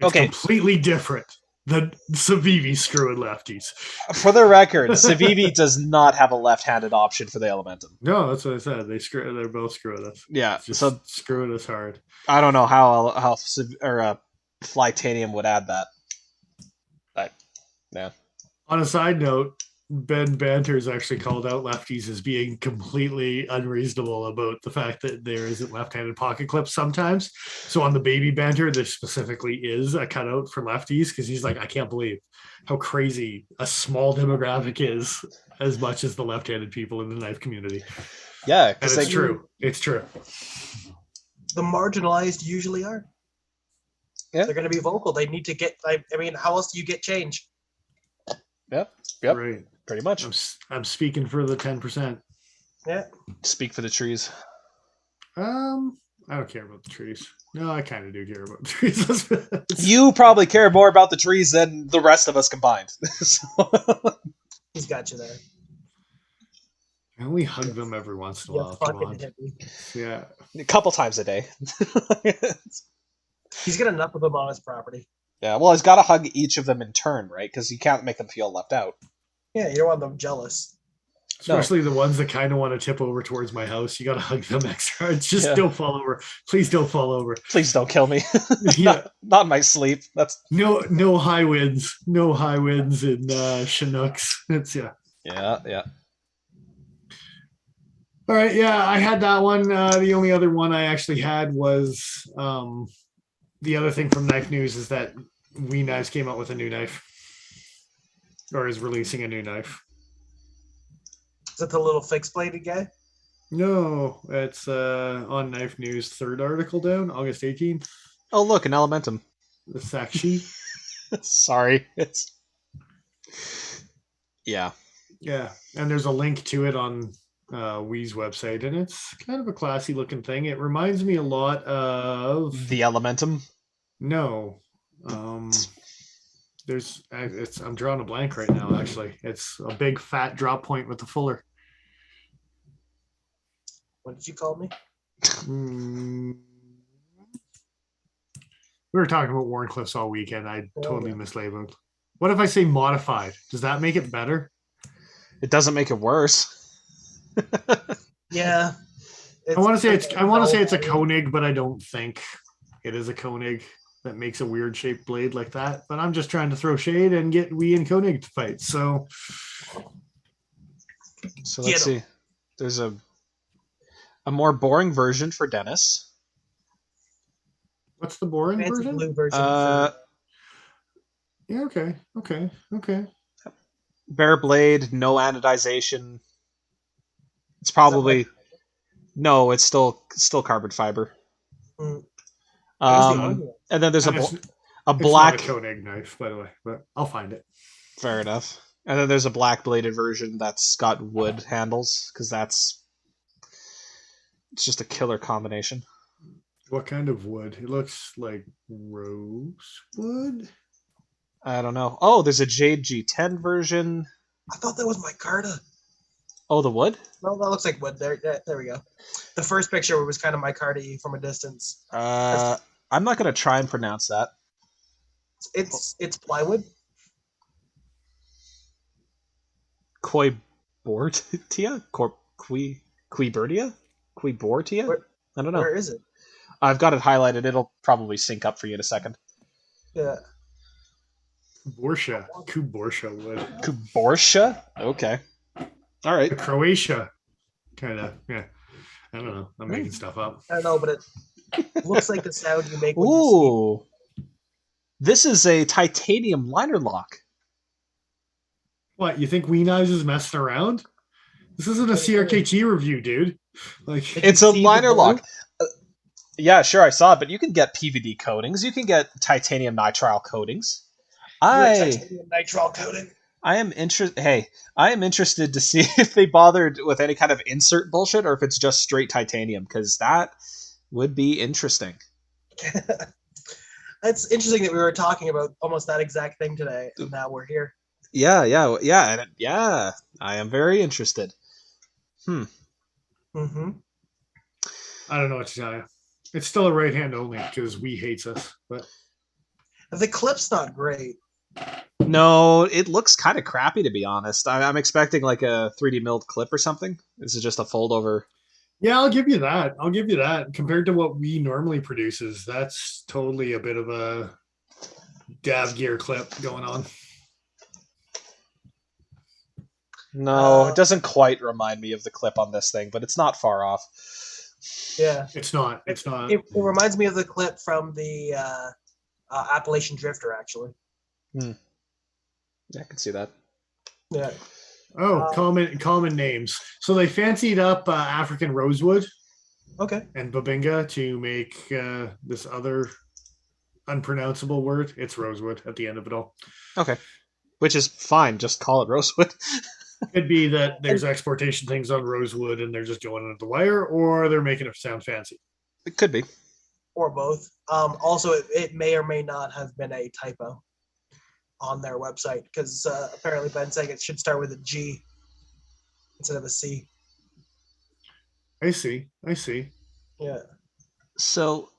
It's completely different than Civivi screwing lefties. For the record, Civivi does not have a left-handed option for the Elementum. No, that's what I said. They're both screwing us. Yeah, just so screwing us hard. I don't know how Flytanium would add that. Yeah. On a side note, Ben Banter's actually called out lefties as being completely unreasonable about the fact that there isn't left-handed pocket clips sometimes. So on the Baby Banter, there specifically is a cutout for lefties because he's like, I can't believe how crazy a small demographic is as much as the left-handed people in the knife community. Yeah, and it's true. It's true. the marginalized usually are. Yeah. They're going to be vocal. They need to get. I mean, how else do you get change? Yep. Right. Pretty much. I'm speaking for the 10%. Yeah. Speak for the trees. I don't care about the trees. No, I kind of do care about the trees. You probably care more about the trees than the rest of us combined. He's got you there. I only hug them every once in a while. Come on. Yeah. A couple times a day. He's got enough of them on his property. Yeah, well, he's got to hug each of them in turn, right? Because you can't make them feel left out. Yeah, you don't want them jealous. Especially the ones that kind of want to tip over towards my house. You got to hug them extra. It's just don't fall over. Please don't fall over. Please don't kill me. Yeah. not in my sleep. That's no high winds. No high winds in Chinooks. It's Yeah. All right, yeah, I had that one. The only other one I actually had was the other thing from Knife News is that We Knives came out with a new knife, or is releasing a new knife. Is that the little fixed bladed guy? No, it's on Knife News, third article down, August 18th. Oh, look, an Elementum. The sack sheet. Sorry, it's yeah, and there's a link to it on Wee's website, and it's kind of a classy looking thing. It reminds me a lot of the Elementum. No, I'm drawing a blank right now. Actually, it's a big fat drop point with the fuller. What did you call me? We were talking about Warncliffs all weekend. I totally mislabeled. What if I say modified? Does that make it better? It doesn't make it worse. Yeah. I want to say it's a Koenig, but I don't think it is a Koenig that makes a weird shaped blade like that. But I'm just trying to throw shade and get Wee and Koenig to fight. So let's see. There's a more boring version for Dennis. What's the boring version? Blue version. Yeah. Okay. Bare blade, no anodization. It's probably no. It's still carbon fiber. Mm. And then there's a black. It's not a Koenig knife, by the way, but I'll find it. Fair enough. And then there's a black bladed version that's got wood handles because it's just a killer combination. What kind of wood? It looks like rosewood. I don't know. Oh, there's a Jade G10 version. I thought that was micarta. Oh, the wood? No, that looks like wood. There we go. The first picture was kind of micarta from a distance. I'm not going to try and pronounce that. It's plywood. Quibortia? Quibertia? Quibortia? I don't know. Where is it? I've got it highlighted. It'll probably sync up for you in a second. Yeah. Kuborsha wood. Kuborsha? Okay. All right. Croatia. Kind of, yeah. I don't know. I'm making stuff up. I don't know, but it looks like the sound you make when you speak. This is a titanium liner lock. What, you think Wee Knives is messing around? This isn't a CRKT review, dude. Like, it's a liner lock. Yeah, sure, I saw it, but you can get PVD coatings. You can get titanium nitrile coatings. Titanium nitrile coating. I am interested to see if they bothered with any kind of insert bullshit or if it's just straight titanium, because that would be interesting. It's interesting that we were talking about almost that exact thing today, and now we're here. Yeah. I am very interested. Mm-hmm. I don't know what to tell you. It's still a right hand only because Wee hates us. But the clip's not great. No, it looks kind of crappy, to be honest. I'm expecting like a 3D milled clip or something. This is just a fold over. Yeah, I'll give you that. Compared to what Wee normally produces, that's totally a bit of a Dav Gear clip going on. No, it doesn't quite remind me of the clip on this thing, but it's not far off. Yeah. It's not. It reminds me of the clip from the Appalachian Drifter, actually. Yeah, I can see that. Yeah. Oh, common names. So they fancied up African rosewood Okay. and Babinga to make this other unpronounceable word. It's rosewood at the end of it all. Okay. Which is fine. Just call it rosewood. Could be that there's exportation things on rosewood and they're just going under the wire, or they're making it sound fancy. It could be. Or both. Also, it may or may not have been a typo on their website because apparently Ben's saying it should start with a G instead of a C. I see. Yeah. So,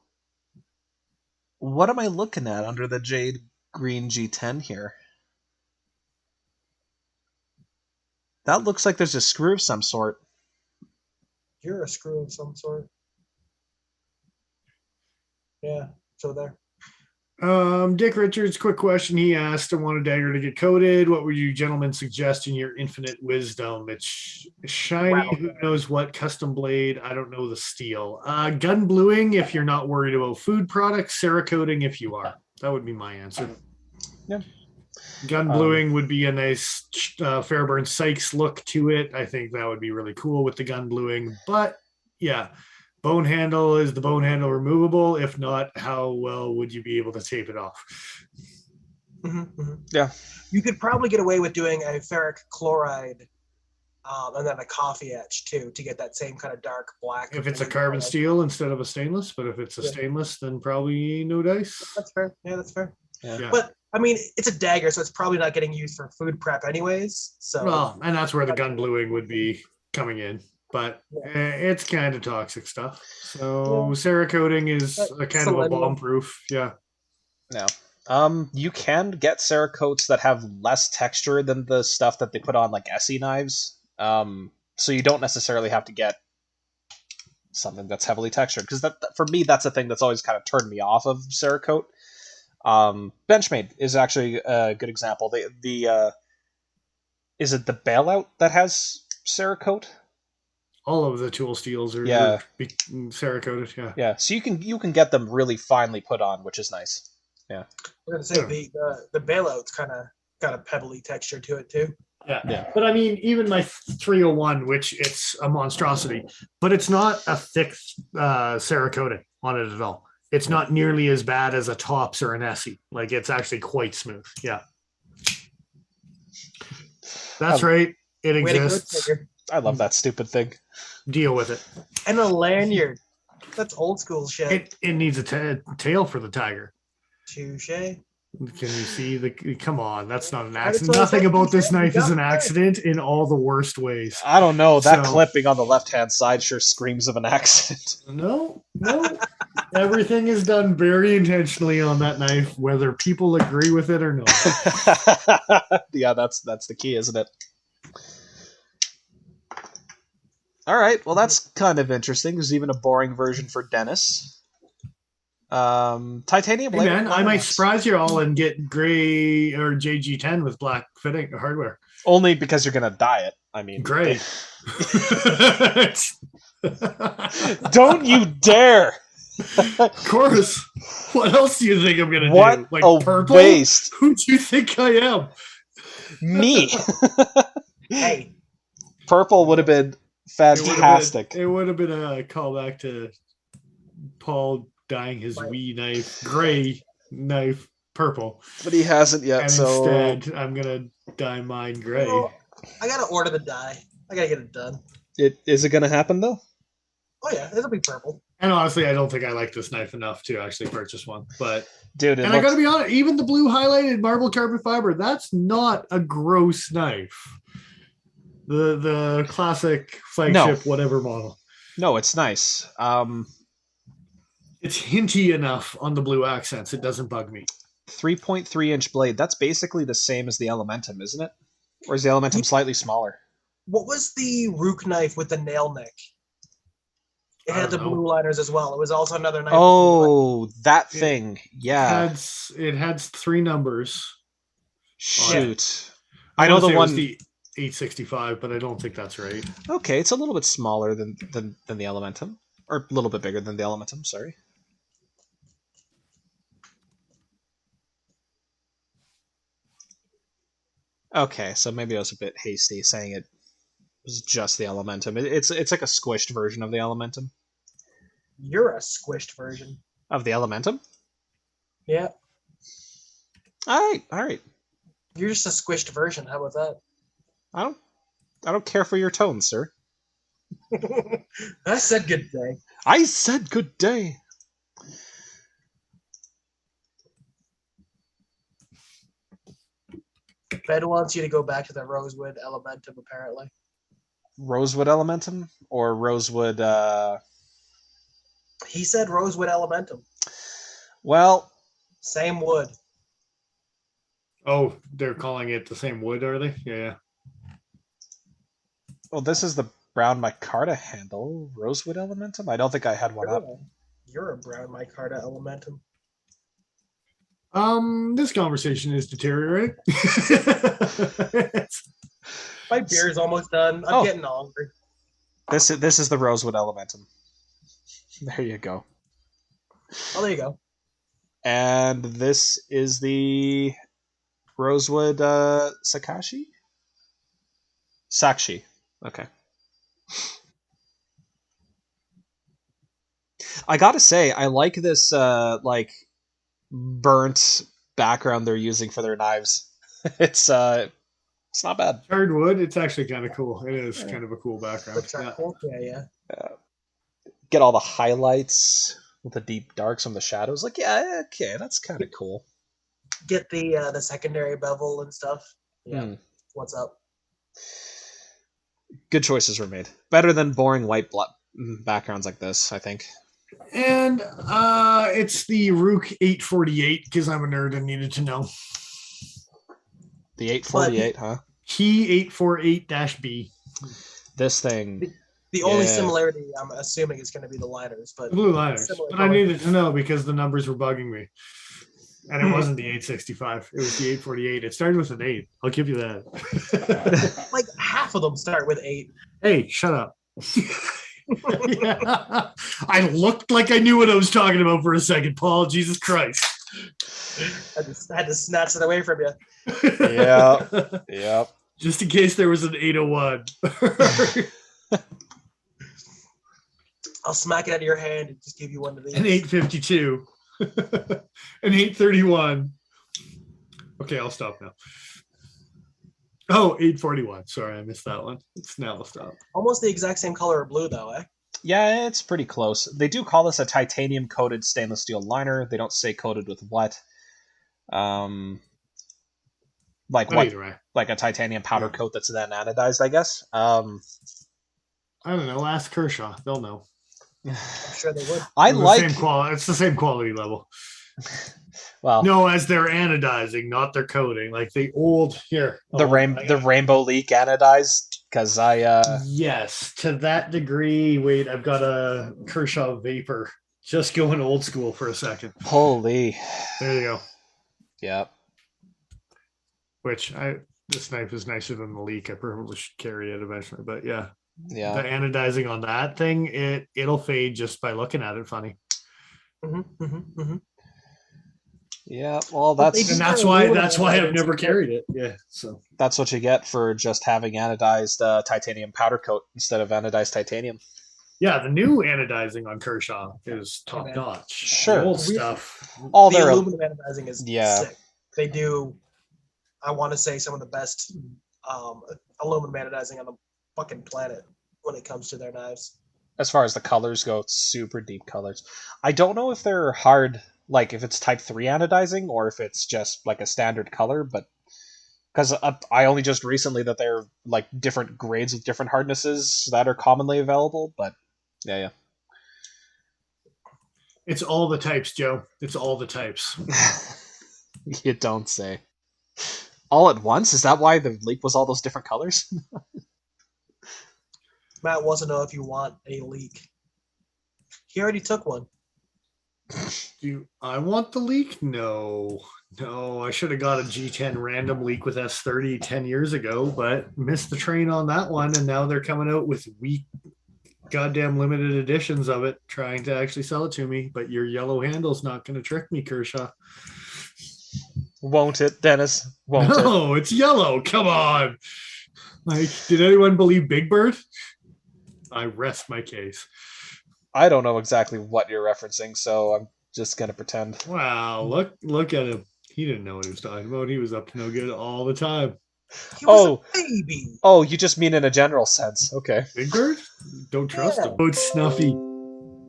what am I looking at under the Jade Green G10 here? That looks like there's a screw of some sort. You're a screw of some sort. Yeah, so there. Dick Richards, quick question. He asked, I want a dagger to get coated. What would you gentlemen suggest in your infinite wisdom? It's shiny, Wow. who knows what, custom blade, I don't know the steel. Gun bluing if you're not worried about food products, Cerakoting if you are. That would be my answer. Yeah. Gun bluing would be a nice Fairburn Sykes look to it. I think that would be really cool with the gun bluing. But yeah, bone handle, is the bone handle removable? If not, how well would you be able to tape it off? Yeah. You could probably get away with doing a ferric chloride and then a coffee etch too to get that same kind of dark black. If it's a carbon steel instead of a stainless, but if it's a stainless, then probably no dice. That's fair. Yeah, that's fair. Yeah. But I mean, it's a dagger, so it's probably not getting used for food prep anyways. So Well, and that's where the gun bluing would be coming in. But it's kind of toxic stuff. So Cerakoting is a kind of a bomb proof. Yeah. No. You can get Cerakotes that have less texture than the stuff that they put on like SE knives. So you don't necessarily have to get something that's heavily textured, because that for me that's the thing that's always kind of turned me off of Cerakote. Benchmade is actually a good example. The is it the bailout that has Cerakote? All of the tool steels are Cerakoted. Yeah. Yeah. So you can get them really finely put on, which is nice. Yeah. We're gonna say the bailout's kind of got a pebbly texture to it too. Yeah. But I mean, even my 301, which it's a monstrosity, but it's not a thick Cerakoting on it at all. It's not nearly as bad as a Tops or an Essie. Like, it's actually quite smooth. Yeah. That's right. It exists. I love that stupid thing. Deal with it. And a lanyard. That's old school shit. It needs a tail for the tiger. Touche. Can you see the? Come on, that's not an accident. Nothing about this knife is an accident in all the worst ways. I don't know. That clipping on the left-hand side sure screams of an accident. No. Everything is done very intentionally on that knife, whether people agree with it or not. Yeah, that's the key, isn't it? All right. Well, that's kind of interesting. There's even a boring version for Dennis. Titanium blade. Hey man, I might surprise you all and get gray or JG10 with black fitting hardware. Only because you're gonna dye it. I mean, gray. Don't you dare! Of course. What else do you think I'm gonna do? Like a purple? Waste. Who do you think I am? Me. Hey, purple would have been fantastic. It would have been a callback to Paul dyeing his wee knife gray knife purple, but he hasn't yet. And so instead, I'm gonna dye mine gray. Well, I gotta order the dye. I gotta get it done. Is it gonna happen though? Oh yeah, it'll be purple. And honestly, I don't think I like this knife enough to actually purchase one. But dude, I gotta be honest, even the blue highlighted marble carbon fiber, that's not a gross knife. The classic flagship whatever model. No, it's nice. It's hinty enough on the blue accents. It doesn't bug me. 3.3-inch blade. That's basically the same as the Elementum, isn't it? Or is the Elementum slightly smaller? What was the Rook knife with the nail nick? It had the blue liners as well. It was also another knife. Oh, that thing. Yeah. It had 3 numbers. Shoot. I know the one. It was the 865, but I don't think that's right. Okay, it's a little bit smaller than the Elementum. Or a little bit bigger than the Elementum, sorry. Okay, so maybe I was a bit hasty saying it was just the Elementum. It's like a squished version of the Elementum. You're a squished version. Of the Elementum? Yeah. All right. You're just a squished version. How about that? I don't care for your tone, sir. I said good day. I said good day. Ben wants you to go back to the Rosewood Elementum, apparently. Rosewood Elementum or Rosewood? He said Rosewood Elementum. Well, same wood. Oh, they're calling it the same wood, are they? Yeah. Well, this is the brown micarta handle. Rosewood Elementum? I don't think I had one up. You're a brown micarta Elementum. This conversation is deteriorating. My beer is almost done. I'm getting hungry. This is the Rosewood Elementum. There you go. Oh, there you go. And this is the Rosewood Sakshi? Sakshi. Okay. I gotta say, I like this like burnt background they're using for their knives. It's not bad. Charred wood, it's actually kind of cool. It is kind of a cool background. Yeah. Get all the highlights with the deep darks from the shadows. Like, yeah, okay, that's kind of cool. Get the secondary bevel and stuff. Yeah. What's up? Good choices were made. Better than boring white backgrounds like this, I think. And it's the Rook 848 because I'm a nerd and needed to know. The 848, huh? Key 848-B. This thing. The only similarity, I'm assuming, is going to be the liners. But the blue liners. But I needed to know because the numbers were bugging me. And it wasn't the 865. It was the 848. It started with an 8. I'll give you that. Like half of them start with 8. Hey, shut up. Yeah. I looked like I knew what I was talking about for a second, Paul. Jesus Christ. I had to snatch it away from you. Yeah. Just in case there was an 801. I'll smack it out of your hand and just give you one of these. An 852. An 831. Okay, I'll stop now. Oh, 841. Sorry, I missed that one. Now I'll stop. Almost the exact same color of blue, though, eh? Yeah, it's pretty close. They do call this a titanium-coated stainless steel liner. They don't say coated with what. Like a titanium powder coat that's then anodized, I guess. I don't know. Ask Kershaw. They'll know. I'm sure they would. It's the same quality level. Well, no, as they're anodizing, not their coating. Like the old the Rainbow Leak anodized. Because yes, to that degree. Wait, I've got a Kershaw Vapor. Just going old school for a second. Holy. There you go. Yep. This knife is nicer than the Leak. I probably should carry it eventually, but yeah. Yeah. The anodizing on that thing, it'll fade just by looking at it funny. Yeah, well, that's why I've never carried it. Yeah, so that's what you get for just having anodized titanium powder coat instead of anodized titanium. Yeah, the new anodizing on Kershaw is top notch. Sure, the old stuff. All the aluminum anodizing is sick. They do. I want to say some of the best aluminum anodizing on the fucking planet when it comes to their knives. As far as the colors go, it's super deep colors. I don't know if they're hard. Like if it's type 3 anodizing or if it's just like a standard color, but because I only just recently that they're like different grades with different hardnesses that are commonly available, but yeah. It's all the types, Joe. It's all the types. You don't say. All at once? Is that why the Leak was all those different colors? Matt wants to know if you want a Leak. He already took one. Do I want the Leak? No, I should have got a G10 random Leak with S30 10 years ago, but missed the train on that one, and now they're coming out with weak, goddamn limited editions of it, trying to actually sell it to me, but your yellow handle's not going to trick me, Kershaw. Won't it, Dennis? Won't it? No, it's yellow. Come on. Like, did anyone believe Big Bird? I rest my case. I don't know exactly what you're referencing, so I'm just gonna pretend. Wow, look at him. He didn't know what he was talking about. He was up to no good all the time. He was a baby. Oh, you just mean in a general sense. Okay. Big Bird? Don't trust Yeah. him. About Snuffy.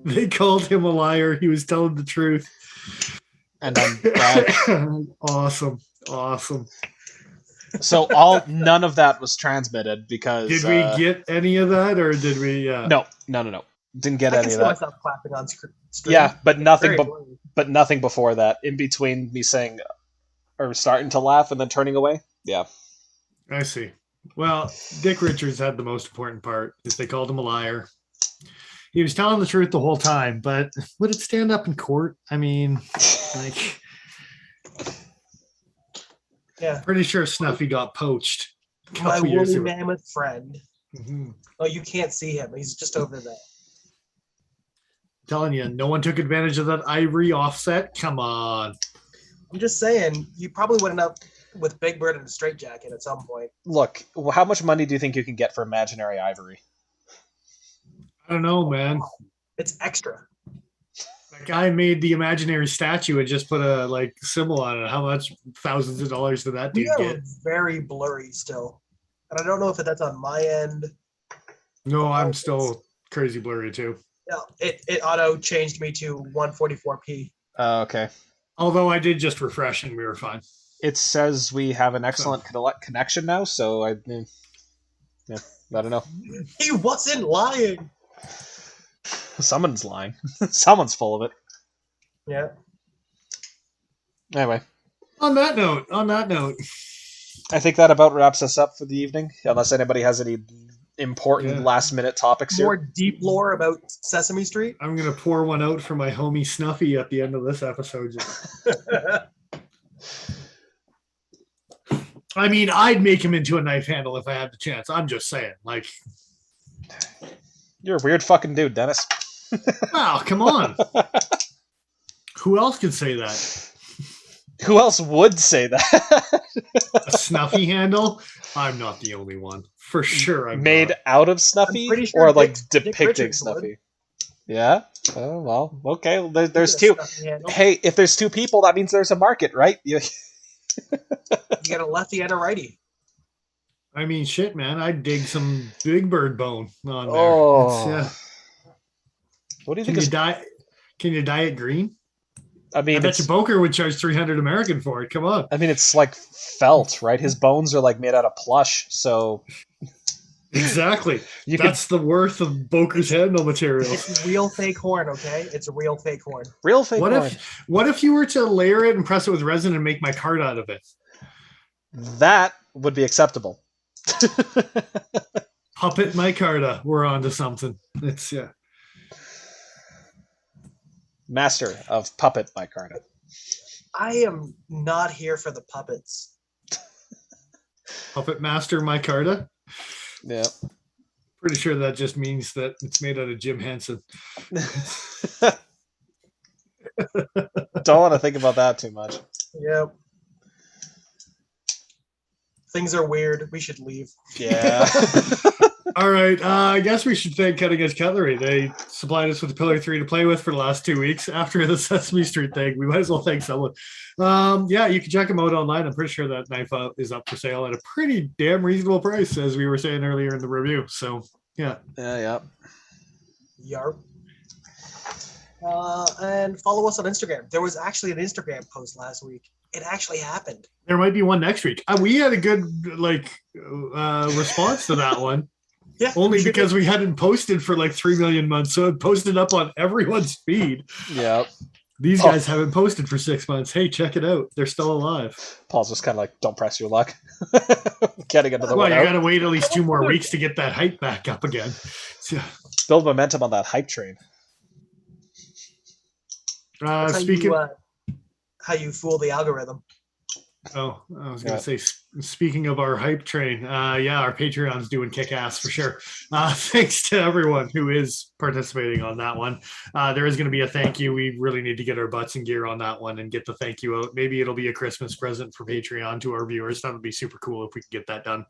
They called him a liar. He was telling the truth. And I'm back. Awesome. So none of that was transmitted because Did we get any of that, or did we? No. Didn't get I any can of see that. myself clapping on screen. Yeah, but nothing. Very blurry. But nothing before that. In between me saying or starting to laugh and then turning away. Yeah. I see. Well, Dick Richards had the most important part, is they called him a liar. He was telling the truth the whole time, but would it stand up in court? I mean, like, Yeah. pretty sure Snuffy got poached. a My couple years woolly ago. mammoth friend. Mhm. Oh, you can't see him. He's just over there. Telling you, no one took advantage of that ivory offset. Come on. I'm just saying, you probably would end up with Big Bird in a straitjacket at some point. Look, how much money do you think you can get for imaginary ivory? I don't know, man. It's extra. That guy made the imaginary statue and just put a symbol on it. How much thousands of dollars did that dude We are get? very blurry still. And I don't know if that's on my end. No, I'm still crazy blurry too. No, it auto changed me to 144p. Okay. Although I did just refresh and we were fine. It says we have an excellent connection now, so I don't know. He wasn't lying. Someone's lying. Someone's full of it. Yeah. Anyway, On that note, I think that about wraps us up for the evening, unless anybody has any important last-minute topics More here. deep lore about Sesame Street. I'm going to pour one out for my homie Snuffy at the end of this episode. I mean, I'd make him into a knife handle if I had the chance. I'm just saying. You're a weird fucking dude, Dennis. Wow, come on. Who else could say that? Who else would say that? A Snuffy handle? I'm not the only one. For sure. I'm Made not. out of Snuffy? I'm pretty sure Or Dick depicting Richards would. Snuffy? Yeah? Oh, well, okay. Well, there's Get a two. stuffy handle. Hey, if there's two people, that means there's a market, right? You got a lefty and a righty. I mean, shit, man. I'd dig some Big Bird bone on there. Oh. What do you Can think you dye? Can you dye it green? I mean, I bet you Boker would charge $300 American for it. Come on. I mean, it's like felt, right? His bones are made out of plush, so Exactly. you That's the worth of Boker's handle material. It's real fake horn, okay? It's a real fake horn. real fake What horn. if you were to layer it and press it with resin and make my card out of it? That would be acceptable. Puppet micarta. We're on to something. It's Master of puppet micarta. I am not here for the puppets. Puppet master micarta. Yeah. Pretty sure that just means that it's made out of Jim Henson. Don't want to think about that too much. Yep. Things are weird. We should leave. Yeah. All right. I guess we should thank Cutting Edge Cutlery. They supplied us with the Pilar 3 to play with for the last 2 weeks. After the Sesame Street thing, we might as well thank someone. You can check them out online. I'm pretty sure that knife is up for sale at a pretty damn reasonable price, as we were saying earlier in the review. So, yeah. Yeah. Yarp. And follow us on Instagram. There was actually an Instagram post last week. It actually happened. There might be one next week. We had a good response to that one. Yeah. Only because we hadn't posted for 3 million months, so it posted up on everyone's feed. Yeah. These guys haven't posted for 6 months. Hey, check it out. They're still alive. Paul's just kind of don't press your luck. Getting another Well, one you out. got to wait at least 2 more weeks to get that hype back up again. So, Build momentum on that hype train. That's speaking, how you fool the algorithm. I was going to say, speaking of our hype train, our Patreon's doing kick ass for sure. Thanks to everyone who is participating on that one. There is going to be a thank you. We really need to get our butts in gear on that one and get the thank you out. Maybe it'll be a Christmas present for Patreon to our viewers. That would be super cool if we could get that done.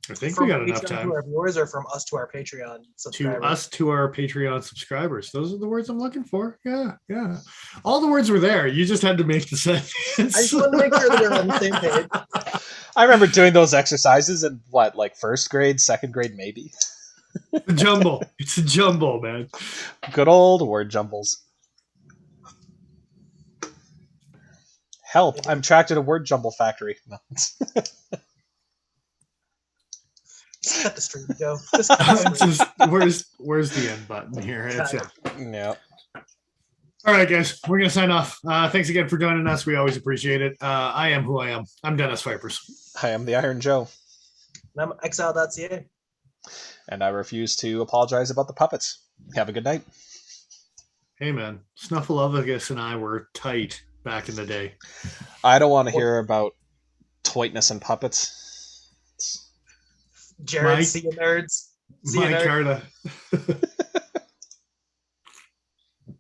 I think From we got enough Patreon time. to our viewers, or from us to our Patreon To subscribers? us, to our Patreon subscribers. Those are the words I'm looking for. Yeah. All the words were there. You just had to make the sentence. I just wanted to make sure that we're on the same page. I remember doing those exercises in first grade, second grade, maybe. A jumble. It's a jumble, man. Good old word jumbles. Help! I'm trapped in a word jumble factory. No. Just cut the stream, Joe. Just cut the stream. Where's the end button here? It's, Yeah. All right, guys, we're gonna sign off. Thanks again for joining us. We always appreciate it. I am who I am. I'm Dennis Vipers. I am the Iron Joe. And I'm exile.ca. And I refuse to apologize about the puppets. Have a good night. Hey, man, Snuffleupagus and I were tight back in the day. I don't want to hear about toitness and puppets. Jared, see you nerds. See you Mike nerds. Carta.